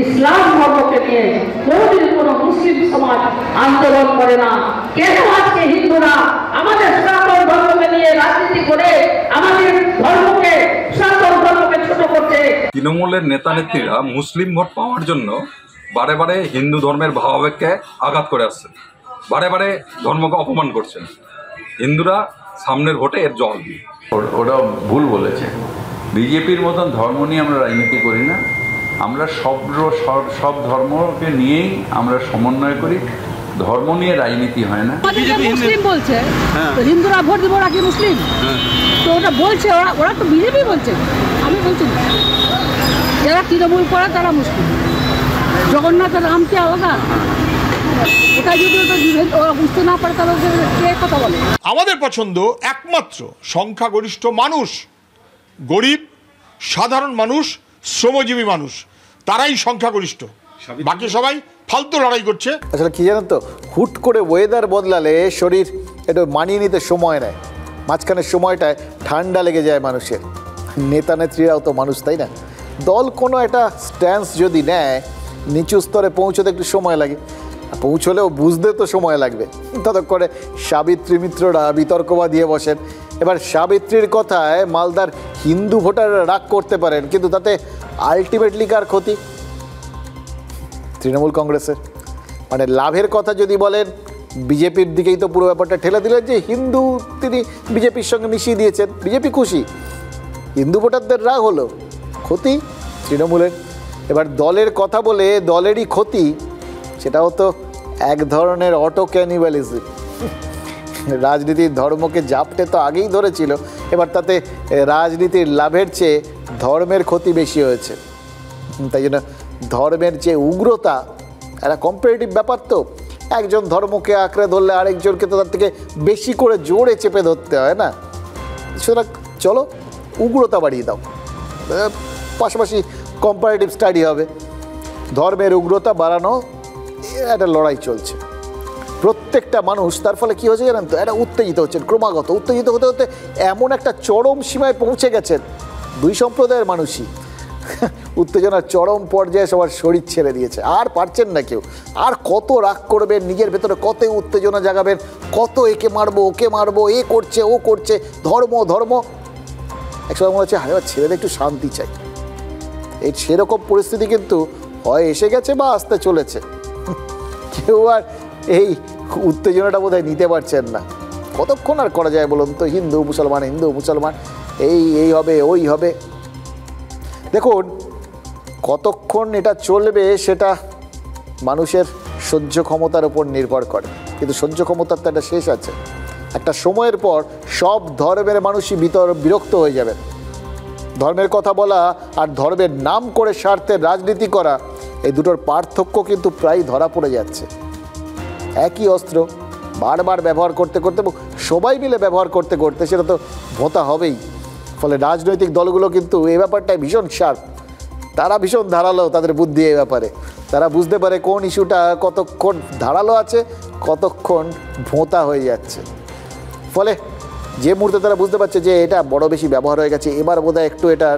ইসলাম ধর্মকে নিয়ে কোনদিন কোনো মুসলিম সমাজ আন্দোলন করে না। কেন আজকে হিন্দুরা আমাদের সনাতন ধর্মকে নিয়ে রাজনীতি করে আমাদের ধর্মকে, সনাতন ধর্মকে ছোট করছে? তৃণমূলের নেতা নেত্রীরা মুসলিম ভোট পাওয়ার জন্য বারে বারে হিন্দু ধর্মের ভাবাবেগকে আঘাত করে আসছেন, বারে বারে ধর্মকে অপমান করছেন। হিন্দুরা সামনের ভোটে এর জল দিয়ে ওরা ভুল বলেছে। বিজেপির মতন ধর্ম নিয়ে আমরা রাজনীতি করি না, আমরা সব ধর্মকে নিয়েই আমরা সমন্বয় করি, ধর্ম নিয়ে রাজনীতি হয় না। মুসলিম বলছে তো হিন্দুরা ভোট দেবো, ওরা কি মুসলিম? তো ওটা বলছে, ওরা তো বিজেপি বলছে, আমি বলছি না। যারা তৃণমূল করে তারা মুসলিম, জগন্নাথ রামকে আলাদা। এটা যদি ওরা বুঝতে না পারে তাহলে কে কথা বলে? আমাদের পছন্দ একমাত্র সংখ্যাগরিষ্ঠ মানুষ, গরিব সাধারণ মানুষ, শ্রমজীবী মানুষ, তারাই সংখ্যাগরিষ্ঠ, বাকি সবাই ফালতু লড়াই করছে। আসলে কি জানেন তো, হুট করে ওয়েদার বদলালে শরীর একটু মানিয়ে নিতে সময় নেয়, মাঝখানের সময়টায় ঠান্ডা লেগে যায় মানুষের। নেতা নেত্রীরাও তো মানুষ, তাই না? দল কোনো একটা স্ট্যান্স যদি নেয়, নিচু স্তরে পৌঁছতে একটু সময় লাগে, পৌঁছলেও বুঝতে তো সময় লাগবে। ততক্ষণে সাবিত্রী মিত্ররা বিতর্কবা দিয়ে বসেন। এবার সাবিত্রীর কথায় মালদার হিন্দু ভোটাররা রাগ করতে পারেন, কিন্তু তাতে আলটিমেটলি কার ক্ষতি? তৃণমূল কংগ্রেসের। মানে লাভের কথা যদি বলেন, বিজেপির দিকেই তো পুরো ব্যাপারটা ঠেলে দিলেন যে হিন্দু তিনি বিজেপির সঙ্গে মিশিয়ে দিয়েছেন, বিজেপি খুশি, হিন্দু ভোটারদের রাগ হলো, ক্ষতি তৃণমূলের। এবার দলের কথা বলে দলেরই ক্ষতি, সেটাও তো এক ধরনের অটো ক্যানিবালিজম। রাজনীতির ধর্মকে জাপটে তো আগেই ধরেছিল, এবার তাতে রাজনীতির লাভের চেয়ে ধর্মের ক্ষতি বেশি হয়েছে। তাই জন্য ধর্মের যে উগ্রতা, একটা কম্পারেটিভ ব্যাপার, তো একজন ধর্মকে আঁকড়ে ধরলে আরেকজনকে তো তার থেকে বেশি করে জোরে চেপে ধরতে হয় না। সুতরাং চলো উগ্রতা বাড়িয়ে দাও, পাশাপাশি কম্পারেটিভ স্টাডি হবে। ধর্মের উগ্রতা বাড়ানো একটা লড়াই চলছে। প্রত্যেকটা মানুষ তার ফলে কী হচ্ছে জানেন তো, এটা উত্তেজিত হচ্ছেন, ক্রমাগত উত্তেজিত হতে হতে এমন একটা চরম সীমায় পৌঁছে গেছেন দুই সম্প্রদায়ের মানুষই, উত্তেজনার চরম পর্যায়ে সবার শরীর ছেড়ে দিয়েছে, আর পারছেন না কেউ। আর কত রাগ করবেন, নিজের ভেতরে কত উত্তেজনা জাগাবেন, কত একে মারবো ওকে মারবো, এ করছে ও করছে, ধর্ম ধর্ম। একসময় মনে হচ্ছে আরে ছেলেদের একটু শান্তি চাই। এই সেরকম পরিস্থিতি কিন্তু হয় এসে গেছে বা আসতে চলেছে। কেউ আর এই উত্তেজনাটা বোধহয় নিতে পারছেন না। কতক্ষণ আর করা যায় বলুন তো, হিন্দু মুসলমান এই হবে ওই হবে। দেখুন কতক্ষণ এটা চলবে সেটা মানুষের সহ্য ক্ষমতার উপর নির্ভর করে, কিন্তু সহ্য ক্ষমতার তো একটা শেষ আছে। একটা সময়ের পর সব ধর্মের মানুষই বিরক্ত হয়ে যাবে। ধর্মের কথা বলা আর ধর্মের নাম করে স্বার্থের রাজনীতি করা, এই দুটোর পার্থক্য কিন্তু প্রায় ধরা পড়ে যাচ্ছে। একই অস্ত্র বারবার ব্যবহার করতে করতে, সবাই মিলে ব্যবহার করতে করতে সেটা তো ভোঁতা হবেই। ফলে রাজনৈতিক দলগুলো কিন্তু এই ব্যাপারটায় ভীষণ শার্প, তারা ভীষণ ধারালো, তাদের বুদ্ধি এই ব্যাপারে। তারা বুঝতে পারে কোন ইস্যুটা কতক্ষণ ধারালো আছে, কতক্ষণ ভোঁতা হয়ে যাচ্ছে। ফলে যে মুহূর্তে তারা বুঝতে পারছে যে এটা বড় বেশি ব্যবহার হয়ে গেছে, এবার বোধহয় একটু এটা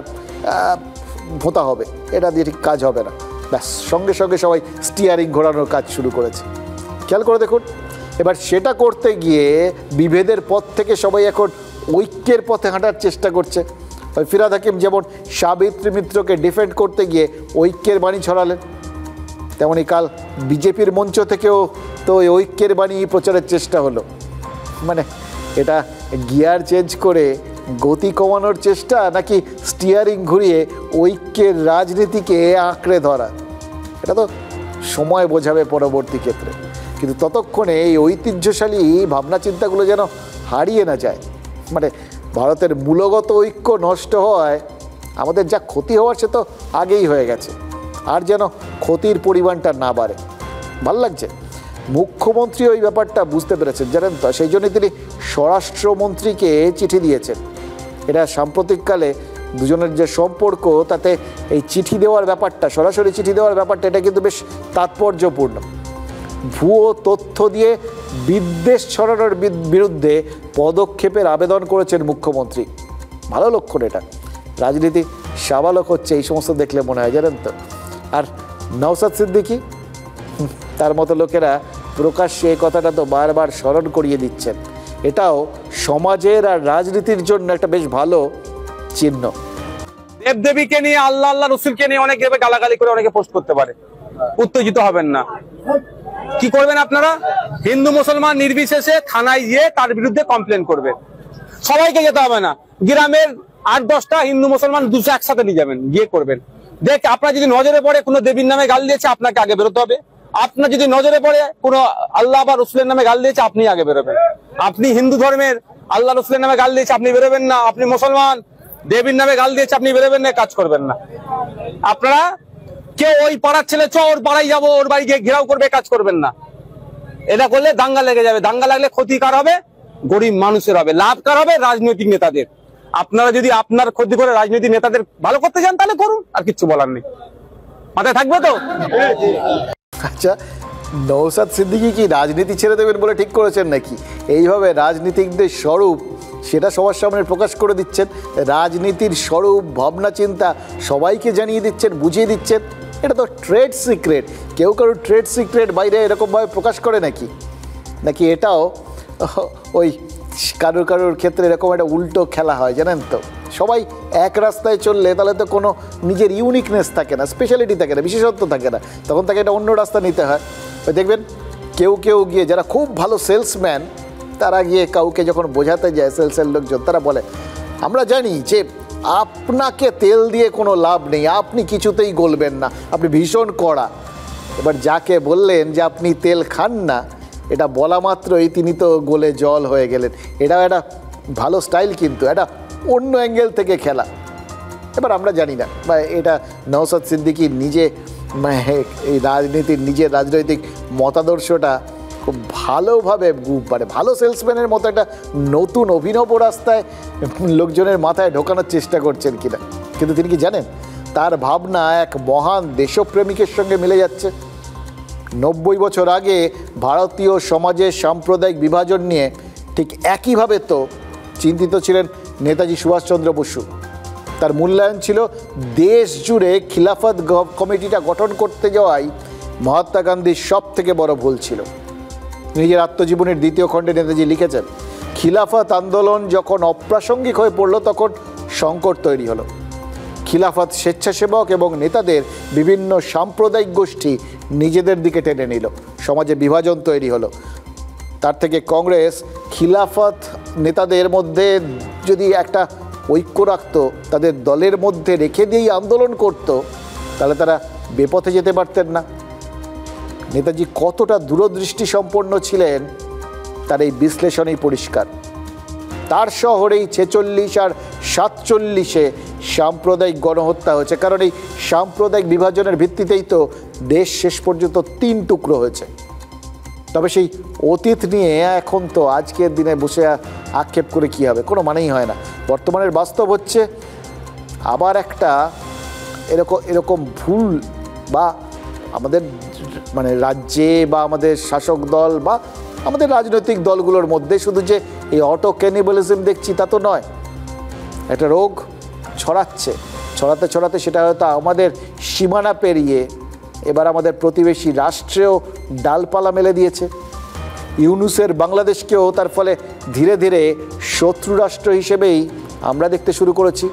ভোঁতা হবে, এটা দিয়ে ঠিক কাজ হবে না, ব্যাস সঙ্গে সঙ্গে সবাই স্টিয়ারিং ঘোরানোর কাজ শুরু করেছে। খেয়াল করে দেখুন, এবার সেটা করতে গিয়ে বিভেদের পথ থেকে সবাই এখন ঐক্যের পথে হাঁটার চেষ্টা করছে। ফিরহাদ হাকিম যেমন সাবিত্রী মিত্রকে ডিফেন্ড করতে গিয়ে ঐক্যের বাণী ছড়ালেন, তেমনই কাল বিজেপির মঞ্চ থেকেও তো ওই ঐক্যের বাণী প্রচারের চেষ্টা হলো। মানে এটা গিয়ার চেঞ্জ করে গতি কমানোর চেষ্টা, নাকি স্টিয়ারিং ঘুরিয়ে ঐক্যের রাজনীতিকে আঁকড়ে ধরা, এটা তো সময় বোঝাবে পরবর্তী ক্ষেত্রে। কিন্তু ততক্ষণে এই ঐতিহ্যশালী ভাবনা চিন্তাগুলো যেন হারিয়ে না যায়। মানে ভারতের মূলগত ঐক্য নষ্ট হওয়ায় আমাদের যা ক্ষতি হওয়ার সে তো আগেই হয়ে গেছে, আর যেন ক্ষতির পরিমাণটা না বাড়ে। ভাল লাগছে মুখ্যমন্ত্রী ওই ব্যাপারটা বুঝতে পেরেছেন, জানেন তো, সেই জন্যই তিনি স্বরাষ্ট্রমন্ত্রীকে চিঠি দিয়েছেন। এটা সাম্প্রতিককালে দুজনের যে সম্পর্ক, তাতে এই চিঠি দেওয়ার ব্যাপারটা, সরাসরি চিঠি দেওয়ার ব্যাপারটা, এটা কিন্তু বেশ তাৎপর্যপূর্ণ। ভুয়ো তথ্য দিয়ে বিদ্বেষ ছড়ানোর বিরুদ্ধে পদক্ষেপের আবেদন করেছেন মুখ্যমন্ত্রী। ভালো লক্ষণ এটা। রাজনীতি সাবালক হচ্ছে এই সমস্ত দেখলে মনে হয়, জানেন তো। আর নওশাদ সিদ্দিকী, তার মতো লোকেরা প্রকাশ্যে এই কথাটা তো বারবার স্মরণ করিয়ে দিচ্ছেন। এটাও সমাজের আর রাজনীতির জন্য একটা বেশ ভালো চিহ্ন। দেবদেবীকে নিয়ে, আল্লাহ আল্লাহ রসুলকে নিয়ে অনেকে গালাগালি করে অনেকে পোস্ট করতে পারে, উত্তেজিত হবেন না। কি করবেন আপনারা? হিন্দু মুসলমান নির্বিশেষে থানায় গিয়ে তার বিরুদ্ধে কমপ্লেন করবেন। সবাইকে যেতে হবে না, গ্রামের 8-10টা হিন্দু মুসলমান 200 একসাথে নিয়ে যাবেন, গিয়ে করবেন। দেখ আপনার যদি নজরে পড়ে কোনো দেবীর নামে গাল দিয়েছে, আপনাকে আগে বেরোতে হবে। আপনার যদি নজরে পড়ে কোনো আল্লাহ বা রসুলের নামে গাল দিয়েছে, আপনি আগে বেরোবেন। আপনি হিন্দু ধর্মের আল্লাহ রসুলের নামে গাল দিয়েছে, আপনি বেরোবেন না। আপনি মুসলমান দেবীর নামে গাল দিয়েছে, আপনি বেরোবেন না, কাজ করবেন না। আপনারা কেউ ওই পাড়ার ছেলে ওর পাড়ায় যাবো, ওর বাড়ি গিয়ে ঘেরাও করবে, কাজ করবেন না। এটা করলে দাঙ্গা লেগে যাবে। দাঙ্গা লাগলে ক্ষতি কার হবে? গরিব মানুষের হবে। লাভ কার হবে? রাজনৈতিক নেতাদের। আপনারা যদি আপনার ক্ষতি করে রাজনৈতিক নেতাদের ভালো করতে চান তাহলে করুন, আর কিচ্ছু বলার নেই। মাথায় থাকবে তো? আচ্ছা, নওশাদ সিদ্দিকী কি রাজনীতি ছেড়ে দেবেন বলে ঠিক করেছেন নাকি? এইভাবে রাজনীতিকদের স্বরূপ সেটা সবার সামনে প্রকাশ করে দিচ্ছেন, রাজনীতির স্বরূপ ভাবনা চিন্তা সবাইকে জানিয়ে দিচ্ছেন, বুঝিয়ে দিচ্ছেন। এটা তো ট্রেড সিক্রেট। কেউ কারোর ট্রেড সিক্রেট বাইরে এরকমভাবে প্রকাশ করে নাকি এটাও ওই কারোর ক্ষেত্রে এরকম একটা উল্টো খেলা হয়, জানেন তো। সবাই এক রাস্তায় চললে তাহলে তো কোনো নিজের ইউনিকনেস থাকে না, স্পেশালিটি থাকে না, বিশেষত্ব থাকে না, তখন তাকে একটা অন্য রাস্তা নিতে হয়। ওই দেখবেন কেউ গিয়ে, যারা খুব ভালো সেলসম্যান, তারা গিয়ে কাউকে যখন বোঝাতে যায়, সেলসের লোকজন, তারা বলে আমরা জানি যে আপনাকে তেল দিয়ে কোনো লাভ নেই, আপনি কিছুতেই গলবেন না, আপনি ভীষণ কড়া। এবার যাকে বললেন যে আপনি তেল খান না, এটা বলা মাত্রই তিনি তো গলে জল হয়ে গেলেন। এটাও একটা ভালো স্টাইল, কিন্তু এটা অন্য অ্যাঙ্গেল থেকে খেলা। এবার আমরা জানি না বা এটা নওশাদ সিদ্দিকী নিজে এই রাজনীতির নিজের রাজনৈতিক মতাদর্শটা খুব ভালোভাবে মানে ভালো সেলসম্যানের মতো একটা নতুন অভিনব রাস্তায় লোকজনের মাথায় ঢোকানোর চেষ্টা করছেন কিনা। কিন্তু তিনি কি জানেন তার ভাবনা এক মহান দেশপ্রেমিকের সঙ্গে মিলে যাচ্ছে। 90 বছর আগে ভারতীয় সমাজের সাম্প্রদায়িক বিভাজন নিয়ে ঠিক একইভাবে তো চিন্তিত ছিলেন নেতাজি সুভাষচন্দ্র বসু। তার মূল্যায়ন ছিল দেশ জুড়ে খিলাফত কমিটিটা গঠন করতে যাওয়াই মহাত্মা গান্ধীর সব থেকে বড় ভুল ছিল। নিজের আত্মজীবনীর 2য় খণ্ডে নেতাজি লিখেছেন, খিলাফত আন্দোলন যখন অপ্রাসঙ্গিক হয়ে পড়ল তখন সংকট তৈরি হলো। খিলাফত স্বেচ্ছাসেবক এবং নেতাদের বিভিন্ন সাম্প্রদায়িক গোষ্ঠী নিজেদের দিকে টেনে নিল, সমাজে বিভাজন তৈরি হলো। তার থেকে কংগ্রেস খিলাফত নেতাদের মধ্যে যদি একটা ঐক্য রাখত, তাদের দলের মধ্যে রেখে দিয়েই আন্দোলন করত, তাহলে তারা বেপথে যেতে পারতেন না। নেতাজি কতটা দূরদৃষ্টি সম্পন্ন ছিলেন তার এই বিশ্লেষণেই পরিষ্কার। তার শহরেই 46 আর 47-এ সাম্প্রদায়িক গণহত্যা হয়েছে, কারণ এই সাম্প্রদায়িক বিভাজনের ভিত্তিতেই তো দেশ শেষ পর্যন্ত 3 টুকরো হয়েছে। তবে সেই অতীত নিয়ে এখন তো আজকের দিনে বসে আক্ষেপ করে কী হবে, কোনো মানেই হয় না। বর্তমানের বাস্তব হচ্ছে আবার একটা এরকম ভুল বা আমাদের মানে রাজ্যে বা আমাদের শাসক দল বা আমাদের রাজনৈতিক দলগুলোর মধ্যে শুধু যে এই অটো ক্যানিবালিজম দেখছি তা তো নয়, একটা রোগ ছড়াতে ছড়াতে সেটা হয়তো আমাদের সীমানা পেরিয়ে এবার আমাদের প্রতিবেশী রাষ্ট্রেও ডালপালা মেলে দিয়েছে। ইউনুসের বাংলাদেশকেও তার ফলে ধীরে ধীরে শত্রু রাষ্ট্র হিসেবেই আমরা দেখতে শুরু করেছি।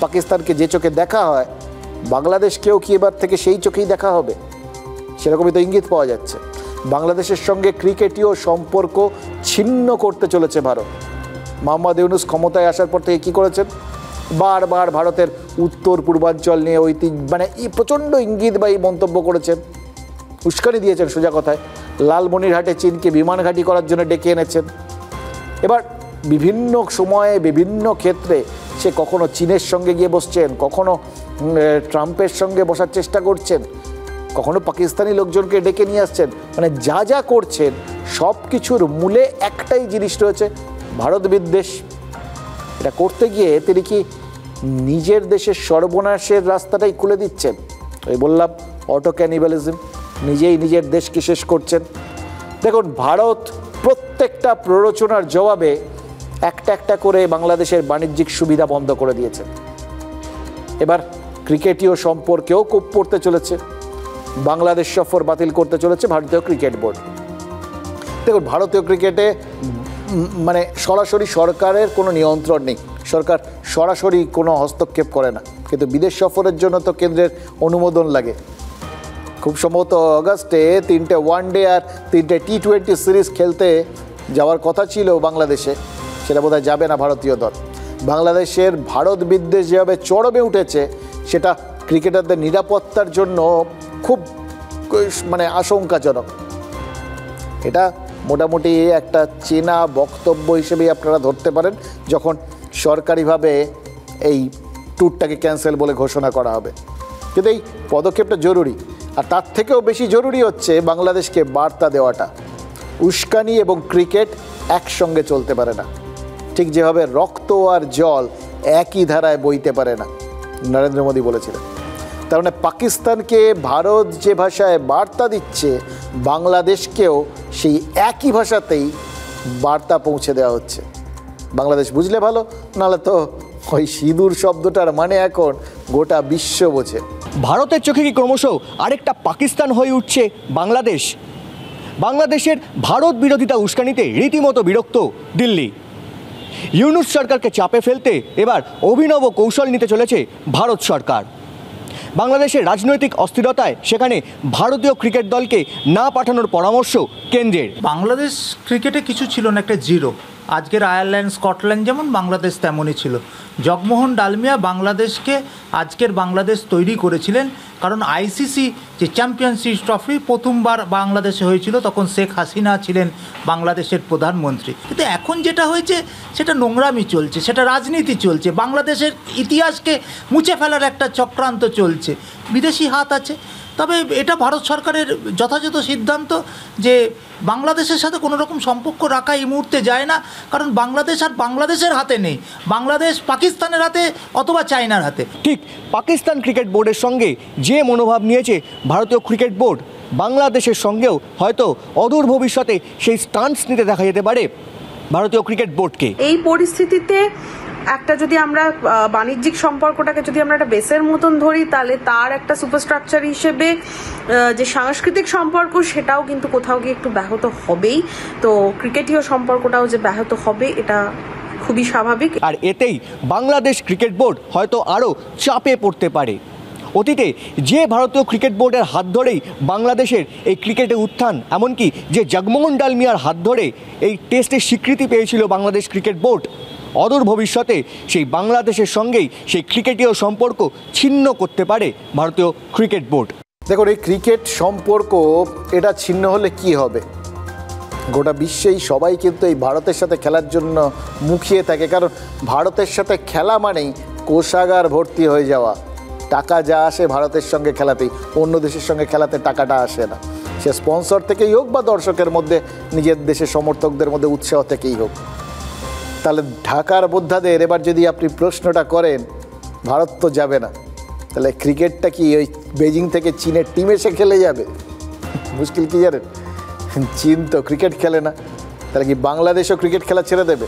পাকিস্তানকে যে চোখে দেখা হয়, বাংলাদেশকেও কি এবার থেকে সেই চোখেই দেখা হবে, সেরকমই তো ইঙ্গিত পাওয়া যাচ্ছে। বাংলাদেশের সঙ্গে ক্রিকেটীয় সম্পর্ক ছিন্ন করতে চলেছে ভারত। মোহাম্মদ ইউনুস ক্ষমতায় আসার পর থেকে কী করেছেন, বারবার ভারতের উত্তর পূর্বাঞ্চল নিয়ে মানে এই প্রচণ্ড ইঙ্গিতবাহী মন্তব্য করেছেন, উস্কানি দিয়েছেন। সোজা কথায় লালমনিরহাটে চীনকে বিমান ঘাঁটি করার জন্য ডেকে এনেছেন। এবার বিভিন্ন সময়ে বিভিন্ন ক্ষেত্রে সে কখনো চীনের সঙ্গে গিয়ে বসছেন, কখনো ট্রাম্পের সঙ্গে বসার চেষ্টা করছেন, কখনো পাকিস্তানি লোকজনকে ডেকে নিয়ে আসছেন। মানে যা যা করছেন সব কিছুর মূলে একটাই জিনিস রয়েছে, ভারত বিদ্বেষ। এটা করতে গিয়ে তিনি কি নিজের দেশের সর্বনাশের রাস্তাটাই খুলে দিচ্ছেন? ওই বললাম অটো ক্যানিবালিজম, নিজেই নিজের দেশকে শেষ করছেন। দেখুন, ভারত প্রত্যেকটা প্ররোচনার জবাবে একটা একটা করে বাংলাদেশের বাণিজ্যিক সুবিধা বন্ধ করে দিয়েছে। এবার ক্রিকেটীয় সম্পর্কেও কোপ পড়তে চলেছে, বাংলাদেশ সফর বাতিল করতে চলেছে ভারতীয় ক্রিকেট বোর্ড। দেখুন, ভারতীয় ক্রিকেটে মানে সরাসরি সরকারের কোনো নিয়ন্ত্রণ নেই, সরকার সরাসরি কোনো হস্তক্ষেপ করে না, কিন্তু বিদেশ সফরের জন্য তো কেন্দ্রের অনুমোদন লাগে। খুব সম্ভবত অগাস্টে 3টে ওয়ানডে আর 3টে T20 সিরিজ খেলতে যাওয়ার কথা ছিল বাংলাদেশে, সেটা বোধহয় যাবে না ভারতীয় দল। বাংলাদেশের ভারত বিদ্বেষ যেভাবে চরমে উঠেছে, সেটা ক্রিকেটারদের নিরাপত্তার জন্য খুব মানে আশঙ্কাজনক। এটা মোটামুটি একটা চেনা বক্তব্য হিসেবেই আপনারা ধরতে পারেন যখন সরকারিভাবে এই ট্যুরটাকে ক্যান্সেল বলে ঘোষণা করা হবে। কিন্তু এই পদক্ষেপটা জরুরি, আর তার থেকেও বেশি জরুরি হচ্ছে বাংলাদেশকে বার্তা দেওয়াটা। উস্কানি এবং ক্রিকেট একসঙ্গে চলতে পারে না, ঠিক যেভাবে রক্ত আর জল একই ধারায় বইতে পারে না, নরেন্দ্র মোদী বলেছিলেন। তার মানে পাকিস্তানকে ভারত যে ভাষায় বার্তা দিচ্ছে, বাংলাদেশকেও সেই একই ভাষাতেই বার্তা পৌঁছে দেওয়া হচ্ছে। বাংলাদেশ বুঝলে ভালো, নাহলে তো ওই সিঁদুর শব্দটার মানে এখন গোটা বিশ্ব বোঝে। ভারতের চোখে কি ক্রমশ আরেকটা পাকিস্তান হয়ে উঠছে বাংলাদেশ? বাংলাদেশের ভারত বিরোধিতা উস্কানিতে রীতিমতো বিরক্ত দিল্লি। ইউনুস সরকারকে চাপে ফেলতে এবার অভিনব কৌশল নিতে চলেছে ভারত সরকার। বাংলাদেশের রাজনৈতিক অস্থিরতায় সেখানে ভারতীয় ক্রিকেট দলকে না পাঠানোর পরামর্শ কেন্দ্রের। বাংলাদেশ ক্রিকেটে কিছু ছিল না, একটা জিরো। আজকের আয়ারল্যান্ড স্কটল্যান্ড যেমন বাংলাদেশ তেমনই ছিল। জগমোহন ডালমিয়া বাংলাদেশকে আজকের বাংলাদেশ তৈরি করেছিলেন, কারণ আইসিসি যে চ্যাম্পিয়নশিপ ট্রফি প্রথমবার বাংলাদেশে হয়েছিল তখন শেখ হাসিনা ছিলেন বাংলাদেশের প্রধানমন্ত্রী। কিন্তু এখন যেটা হয়েছে সেটা নোংরামি চলছে, সেটা রাজনীতি চলছে, বাংলাদেশের ইতিহাসকে মুছে ফেলার একটা চক্রান্ত চলছে, বিদেশি হাত আছে। তবে এটা ভারত সরকারের যথাযথ সিদ্ধান্ত যে বাংলাদেশের সাথে কোনো রকম সম্পর্ক রাখা এই মুহূর্তে যায় না, কারণ বাংলাদেশ আর বাংলাদেশের হাতে নেই, বাংলাদেশ পাকিস্তানের হাতে অথবা চায়নার হাতে। ঠিক পাকিস্তান ক্রিকেট বোর্ডের সঙ্গে যে মনোভাব নিয়েছে ভারতীয় ক্রিকেট বোর্ড, বাংলাদেশের সঙ্গেও হয়তো অদূর ভবিষ্যতে সেই স্টান্স নিতে দেখা যেতে পারে ভারতীয় ক্রিকেট বোর্ডকে। এই পরিস্থিতিতে একটা যদি আমরা বাণিজ্যিক সম্পর্কটাকে যদি আমরা একটা বেসের মতন ধরি, তাহলে তার একটা সুপারস্ট্রাকচার হিসেবে যে সাংস্কৃতিক সম্পর্ক সেটাও কিন্তু কোথাও গিয়ে একটু ব্যাহত হবেই। তো ক্রিকেটীয় সম্পর্কটাও যে ব্যাহত হবে এটা খুবই স্বাভাবিক। আর এতেই বাংলাদেশ ক্রিকেট বোর্ড হয়তো আরও চাপে পড়তে পারে। অতীতে যে ভারতীয় ক্রিকেট বোর্ডের হাত ধরেই বাংলাদেশের এই ক্রিকেটে উত্থান, এমনকি যে জগমোহন ডালমিয়ার হাত ধরে এই টেস্টের স্বীকৃতি পেয়েছিল বাংলাদেশ ক্রিকেট বোর্ড, অদূর ভবিষ্যতে সেই বাংলাদেশের সঙ্গেই সেই ক্রিকেটীয় সম্পর্ক ছিন্ন করতে পারে ভারতীয় ক্রিকেট বোর্ড। দেখুন, এই ক্রিকেট সম্পর্ক এটা ছিন্ন হলে কি হবে? গোটা বিশ্বেই সবাই কিন্তু এই ভারতের সাথে খেলার জন্য মুখিয়ে থাকে, কারণ ভারতের সাথে খেলা মানেই কোষাগার ভর্তি হয়ে যাওয়া। টাকা যা আসে ভারতের সঙ্গে খেলাতেই, অন্য দেশের সঙ্গে খেলাতে টাকাটা আসে না। সে স্পন্সর থেকেই হোক বা দর্শকের মধ্যে নিজের দেশের সমর্থকদের মধ্যে উৎসাহ থেকেই হোক। তাহলে ঢাকার বোদ্ধাদের এবার যদি আপনি প্রশ্নটা করেন, ভারত তো যাবে না, তাহলে ক্রিকেটটা কি ওই বেজিং থেকে চীনের টিম এসে খেলে যাবে? মুশকিল কি জানেন, চীন তো ক্রিকেট খেলে না, তাহলে কি বাংলাদেশও ক্রিকেট খেলা ছেড়ে দেবে?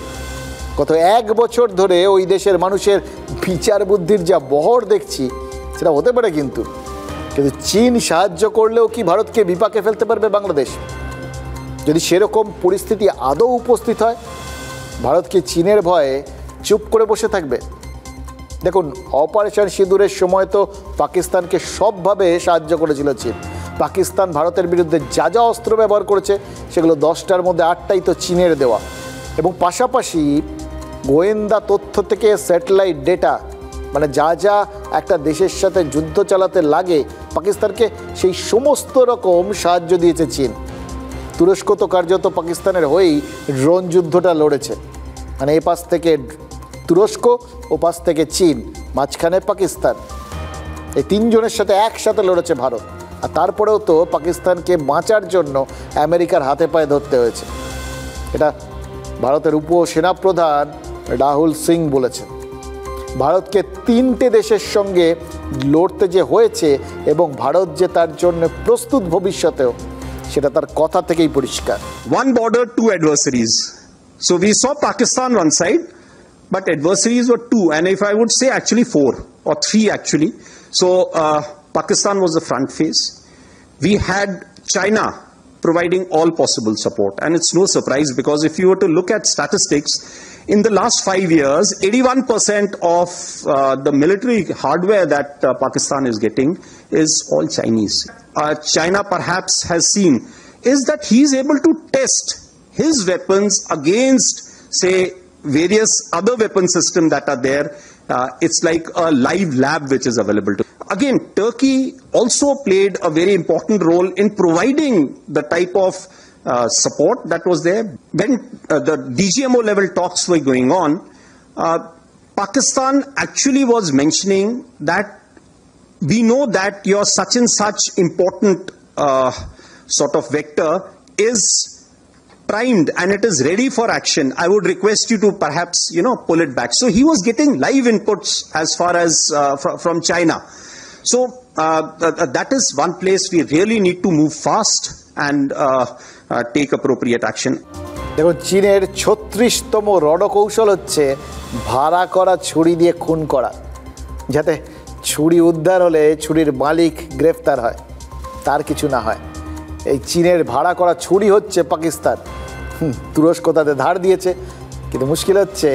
গত 1 বছর ধরে ওই দেশের মানুষের বিচার বুদ্ধির যা বহর দেখছি, সেটা হতে পারে, কিন্তু চীন সাহায্য করলেও কি ভারতকে বিপাকে ফেলতে পারবে বাংলাদেশ? যদি সেরকম পরিস্থিতি আদৌ উপস্থিত হয়, ভারত কি চীনের ভয়ে চুপ করে বসে থাকবে? দেখুন, অপারেশন সিঁদুরের সময় তো পাকিস্তানকে সবভাবে সাহায্য করেছিল চীন। পাকিস্তান ভারতের বিরুদ্ধে যা যা অস্ত্র ব্যবহার করেছে সেগুলো 10টার মধ্যে 8টাই তো চীনের দেওয়া, এবং পাশাপাশি গোয়েন্দা তথ্য থেকে স্যাটেলাইট ডেটা, মানে যা যা একটা দেশের সাথে যুদ্ধ চালাতে লাগে পাকিস্তানকে, সেই সমস্ত রকম সাহায্য দিয়েছে চীন। তুরস্ক তো কার্যত পাকিস্তানের হয়েই ড্রোন যুদ্ধটা লড়েছে, মানে এ পাশ থেকে তুরস্ক, ও পাশ থেকে চীন, মাঝখানে পাকিস্তান, এই 3 জনের সাথে একসাথে লড়েছে ভারত। আর তারপরেও তো পাকিস্তানকে বাঁচার জন্য আমেরিকার হাতে পায়ে ধরতে হয়েছে। এটা ভারতের উপসেনাপ্রধান রাহুল সিং বলেছেন। ভারতকে 3টে দেশের সঙ্গে লড়তে যে হয়েছে এবং ভারত যে তার জন্য প্রস্তুত ভবিষ্যতেও, সেটা তার কথা থেকেই পরিষ্কার। One border, 2 adversaries. So we saw Pakistan one side, but adversaries were 2, and if I would say actually 4 or 3 actually. So Pakistan was the front face. We had China providing all possible support, and it's no surprise, because if you were to look at statistics, in the last 5 years, 81% of the military hardware that Pakistan is getting is all Chinese. China perhaps has seen is that he is able to test his weapons against, say, various other weapon systems that are there. It's like a live lab which is available to. Again, Turkey also played a very important role in providing the type of support that was there. When the DGMO level talks were going on, Pakistan actually was mentioning that we know that your such and such important sort of vector is primed and it is ready for action. I would request you to perhaps, pull it back. So he was getting live inputs as far as from China. So that is one place we really need to move fast and take appropriate action. দেখুন, চীনের 36তম রণকৌশল হচ্ছে ভাড়া করা ছুরি দিয়ে খুন করা, যাতে ছুরি উদ্ধার হলে ছুরির মালিক গ্রেফতার হয়, তার কিছু না হয়। এই চীনের ভাড়া করা ছুরি হচ্ছে পাকিস্তান। তুরস্ক তাদের ধার দিয়েছে, কিন্তু মুশকিল হচ্ছে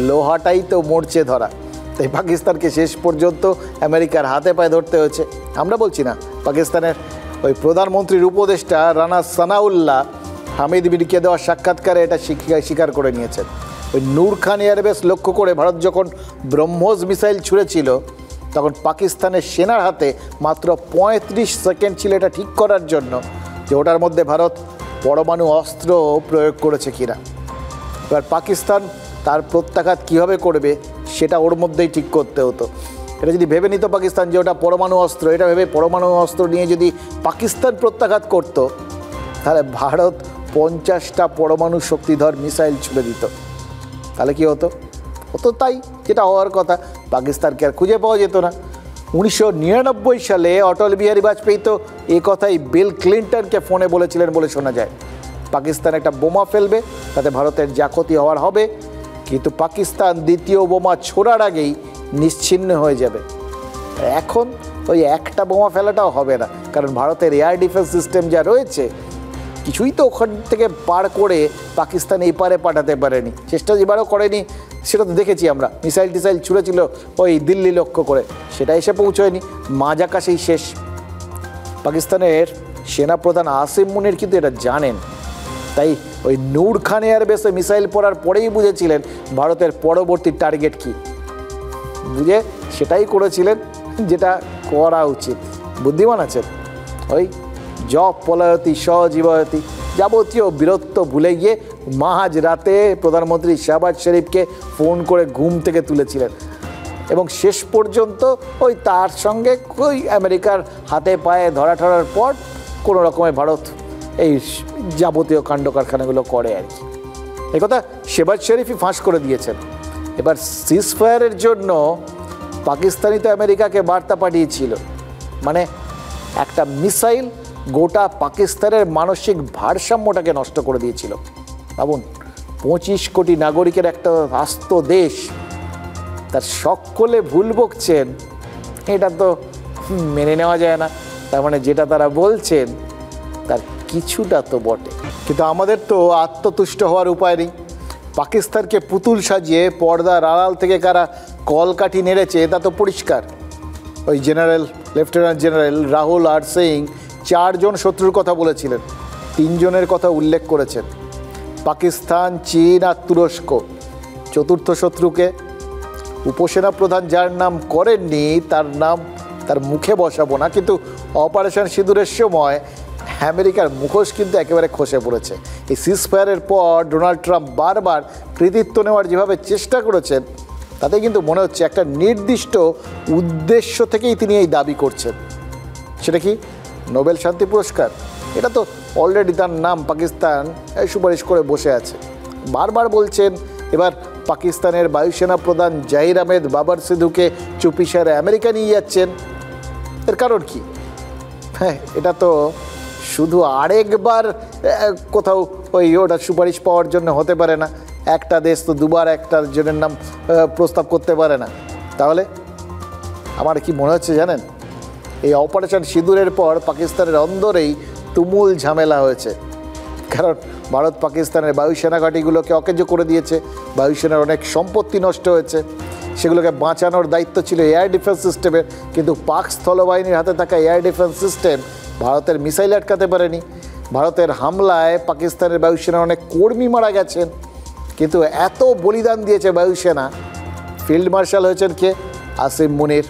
লোহাটাই তো মরচে ধরা, তাই পাকিস্তানকে শেষ পর্যন্ত আমেরিকার হাতে পায়ে ধরতে হয়েছে। আমরা বলছি না, পাকিস্তানের ওই প্রধানমন্ত্রীর উপদেষ্টা রানা সানাউল্লাহ হামিদ মিরকে দেওয়া সাক্ষাৎকারে এটা স্বীকার করে নিয়েছেন। ওই নূর খান এয়ারবেস লক্ষ্য করে ভারত যখন ব্রহ্মোস মিসাইল ছুঁড়েছিল তখন পাকিস্তানের সেনার হাতে মাত্র 35 সেকেন্ড ছিল এটা ঠিক করার জন্য যে ওটার মধ্যে ভারত পরমাণু অস্ত্র প্রয়োগ করেছে কিনা। এবার পাকিস্তান তার প্রত্যাঘাত কীভাবে করবে সেটা ওর মধ্যেই ঠিক করতে হতো। এটা যদি ভেবে নিত পাকিস্তান যে ওটা পরমাণু অস্ত্র, এটা ভেবে পরমাণু অস্ত্র নিয়ে যদি পাকিস্তান প্রত্যাঘাত করত তাহলে ভারত 50টা পরমাণু শক্তিধর মিসাইল ছুড়ে দিত। তাহলে কি হতো? হতো তাই যেটা হওয়ার কথা, পাকিস্তানকে আর খুঁজে পাওয়া যেত না। 1999 সালে অটল বিহারী বাজপেয়ী তো এ কথাই বিল ক্লিন্টনকে ফোনে বলেছিলেন বলে শোনা যায়। পাকিস্তান একটা বোমা ফেলবে, তাতে ভারতের যা ক্ষতি হওয়ার হবে, কিন্তু পাকিস্তান দ্বিতীয় বোমা ছোড়ার আগেই নিশ্চিহ্ন হয়ে যাবে। এখন ওই একটা বোমা ফেলাটাও হবে না, কারণ ভারতের এয়ার ডিফেন্স সিস্টেম যা রয়েছে কিছুই তো ওখান থেকে পার করে পাকিস্তান এই পারে পাঠাতে পারেনি, চেষ্টা এবারও করেনি। সেটা তো দেখেছি আমরা, মিসাইল টিসাইল ছুঁড়েছিল ওই দিল্লি লক্ষ্য করে, সেটা এসে পৌঁছয়নি, মাঝ আকাশেই শেষ। পাকিস্তানের সেনাপ্রধান আসিম মুনির কিন্তু এটা জানেন, তাই ওই নূর খান এয়ারবেসে মিসাইল পড়ার পরেই বুঝেছিলেন ভারতের পরবর্তী টার্গেট কী, বুঝে সেটাই করেছিলেন যেটা করা উচিত। বুদ্ধিমান আছেন। ওই জব পলায়তি সজীবয়তি যাবতীয় বীরত্ব ভুলে গিয়ে মাঝ রাতে প্রধানমন্ত্রী শাহবাজ শরীফকে ফোন করে ঘুম থেকে তুলেছিলেন এবং শেষ পর্যন্ত ওই তার সঙ্গে ওই আমেরিকার হাতে পায়ে ধরা ঠরার পর কোনো রকমের ভারত এই যাবতীয় কাণ্ড কারখানাগুলো করে আর কি। একথা শাহবাজ শরীফই ফাঁস করে দিয়েছেন। এবার সিজফায়ারের জন্য পাকিস্তানি তো আমেরিকাকে বার্তা পাঠিয়েছিল, মানে একটা মিসাইল গোটা পাকিস্তানের মানসিক ভারসাম্যটাকে নষ্ট করে দিয়েছিল। ভাবুন, 25 কোটি নাগরিকের একটা আস্ত দেশ, তার সকলে ভুল বকছেন, এটা তো মেনে নেওয়া যায় না। তার মানে যেটা তারা বলছেন তার কিছুটা তো বটে। কিন্তু আমাদের তো আত্মতুষ্ট হওয়ার উপায় নেই। পাকিস্তানকে পুতুল সাজিয়ে পর্দার আড়াল থেকে কারা কলকাঠি নেড়েছে তা তো পরিষ্কার। ওই লেফটেন্যান্ট জেনারেল রাহুল আর সিং 4 জন শত্রুর কথা বলেছিলেন, 3 জনের কথা উল্লেখ করেছেন, পাকিস্তান, চীন আর তুরস্ক। চতুর্থ শত্রুকে উপসেনা প্রধান যার নাম করেননি তার নাম তার মুখে বসাবো না, কিন্তু অপারেশন সিঁদুরের সময় আমেরিকার মুখোশ কিন্তু একেবারে খসে পড়েছে। এই সিজফায়ারের পর ডোনাল্ড ট্রাম্প বারবার কৃতিত্ব নেওয়ার যেভাবে চেষ্টা করেছেন তাতে কিন্তু মনে হচ্ছে একটা নির্দিষ্ট উদ্দেশ্য থেকেই তিনি এই দাবি করছেন। সেটা কি? নোবেল শান্তি পুরস্কার। এটা তো অলরেডি তার নাম পাকিস্তান সুপারিশ করে বসে আছে। বারবার বলছেন এবার পাকিস্তানের বায়ুসেনা প্রধান জাহির আহমেদ বাবর সিধুকে চুপিসারে আমেরিকা নিয়ে যাচ্ছেন। এর কারণ কি? হ্যাঁ, এটা তো শুধু আরেকবার কোথাও ওটা সুপারিশ পাওয়ার জন্য হতে পারে না। একটা দেশ তো দুবার একটা জনের নাম প্রস্তাব করতে পারে না। তাহলে আমার কি মনে হচ্ছে জানেন, এই অপারেশন সিঁদুরের পর পাকিস্তানের অন্দরেই তুমুল ঝামেলা হয়েছে। কারণ ভারত পাকিস্তানের বায়ুসেনা ঘাঁটিগুলোকে অকেজো করে দিয়েছে, বায়ুসেনার অনেক সম্পত্তি নষ্ট হয়েছে, সেগুলোকে বাঁচানোর দায়িত্ব ছিল এয়ার ডিফেন্স সিস্টেমের, কিন্তু পাক স্থলবাহিনীর হাতে থাকা এয়ার ডিফেন্স সিস্টেম ভারতের মিসাইল আটকাতে পারেনি। ভারতের হামলায় পাকিস্তানের বায়ুসেনার অনেক কর্মী মারা গেছেন, কিন্তু এত বলিদান দিয়েছে বায়ুসেনা। ফিল্ড মার্শাল হয়েছেন কে? আসিম মুনির।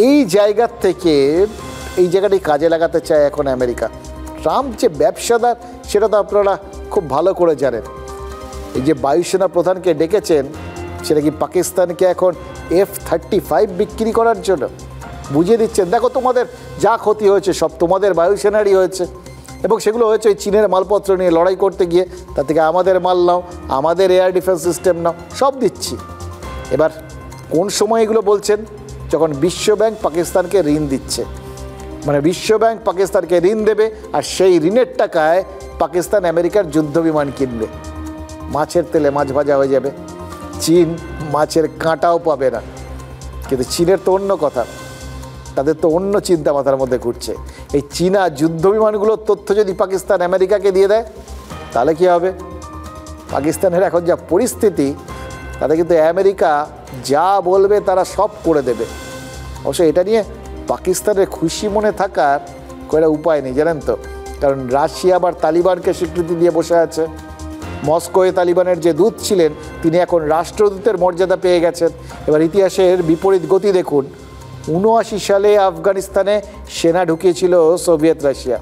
এই জায়গার থেকে এই জায়গাটি কাজে লাগাতে চায় এখন আমেরিকা। ট্রাম্প যে ব্যবসাদার সেটা তো আপনারা খুব ভালো করে জানেন। এই যে বায়ুসেনা প্রধানকে ডেকেছেন সেটা কি পাকিস্তানকে এখন F-35 বিক্রি করার জন্য? বুঝিয়ে দিচ্ছেন, দেখো তোমাদের যা ক্ষতি হয়েছে সব তোমাদের বায়ুসেনারই হয়েছে, এবং সেগুলো হয়েছে ওই চীনের মালপত্র নিয়ে লড়াই করতে গিয়ে, তার থেকে আমাদের মাল নাও, আমাদের এয়ার ডিফেন্স সিস্টেম নাও, সব দিচ্ছি। এবার কোন সময় এগুলো বলছেন? যখন বিশ্বব্যাংক পাকিস্তানকে ঋণ দিচ্ছে, মানে বিশ্বব্যাংক পাকিস্তানকে ঋণ দেবে আর সেই ঋণের টাকায় পাকিস্তান আমেরিকার যুদ্ধ বিমান কিনবে। মাছের তেলে মাছ ভাজা হয়ে যাবে, চীন মাছের কাঁটাও পাবে না। কিন্তু চীনের তো অন্য কথা, তাদের তো অন্য চিন্তা মাথার মধ্যে ঘুরছে। এই চীনা যুদ্ধ বিমানগুলোর তথ্য যদি পাকিস্তান আমেরিকাকে দিয়ে দেয় তাহলে কি হবে? পাকিস্তানের এখন যা পরিস্থিতি তাতে কিন্তু আমেরিকা যা বলবে তারা সব করে দেবে। অবশ্য এটা নিয়ে পাকিস্তানের খুশি মনে থাকার কোনো উপায় নেই, জানেন তো। কারণ রাশিয়া আবার তালিবানকে স্বীকৃতি দিয়ে বসে আছে। মস্কোয় তালিবানের যে দূত ছিলেন তিনি এখন রাষ্ট্রদূতের মর্যাদা পেয়ে গেছেন। এবার ইতিহাসের বিপরীত গতি দেখুন, 79 সালে আফগানিস্তানে সেনা ঢুকিয়েছিল সোভিয়েত রাশিয়া।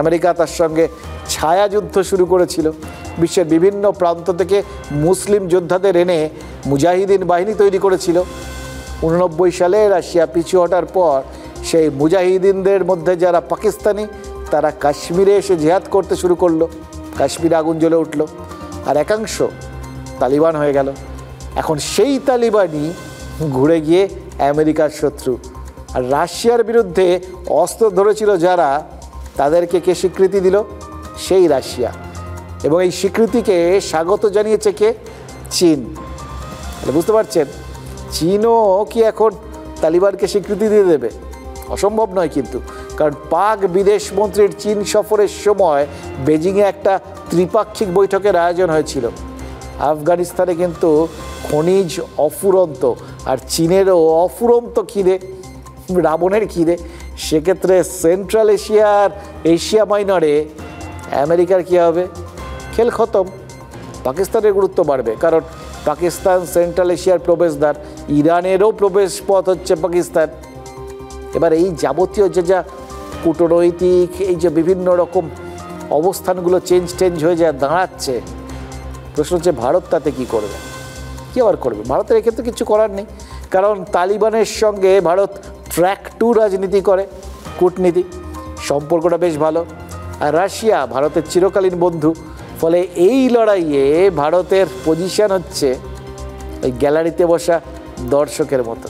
আমেরিকা তার সঙ্গে ছায়াযুদ্ধ শুরু করেছিল। বিশ্বের বিভিন্ন প্রান্ত থেকে মুসলিম যোদ্ধাদের এনে মুজাহিদিন বাহিনী তৈরি করেছিল। 89 সালে রাশিয়া পিছু হটার পর সেই মুজাহিদিনদের মধ্যে যারা পাকিস্তানি তারা কাশ্মীরে এসে জিহাদ করতে শুরু করলো। কাশ্মীরে আগুন জ্বলে উঠল, আর একাংশ তালিবান হয়ে গেল। এখন সেই তালিবানই ঘুরে গিয়ে আমেরিকার শত্রু। আর রাশিয়ার বিরুদ্ধে অস্ত্র ধরেছিল যারা, তাদেরকে কে স্বীকৃতি দিল? সেই রাশিয়া। এবং এই স্বীকৃতিকে স্বাগত জানিয়েছে কে? চীন। বুঝতে পারছেন, চীনও কি এখন তালিবানকে স্বীকৃতি দিয়ে দেবে? অসম্ভব নয় কিন্তু, কারণ পাক বিদেশ মন্ত্রীর চীন সফরের সময় বেজিংয়ে একটা ত্রিপাক্ষিক বৈঠকের আয়োজন হয়েছিল। আফগানিস্তানে কিন্তু খনিজ অফুরন্ত, আর চীনেরও অফুরন্ত খিদে, রাবণের খিদে। সেক্ষেত্রে সেন্ট্রাল এশিয়ার এশিয়া মাইনরে আমেরিকার কী হবে? খেল খতম। পাকিস্তানের গুরুত্ব বাড়বে, কারণ পাকিস্তান সেন্ট্রাল এশিয়ার প্রবেশদ্বার, ইরানেরও প্রবেশ পথ হচ্ছে পাকিস্তান। এবার এই যাবতীয় যা কূটনৈতিক এই যে বিভিন্ন রকম অবস্থানগুলো চেঞ্জ হয়ে যায় দাঁড়াচ্ছে, প্রশ্ন হচ্ছে ভারত তাতে কী করবে? কী আবার করবে? ভারতের এক্ষেত্রে কিছু করার নেই, কারণ তালিবানের সঙ্গে ভারত ট্র্যাক 2 রাজনীতি করে, কূটনীতি, সম্পর্কটা বেশ ভালো। আর রাশিয়া ভারতের চিরকালীন বন্ধু। ফলে এই লড়াইয়ে ভারতের পজিশন হচ্ছে ওই গ্যালারিতে বসা দর্শকের মতো।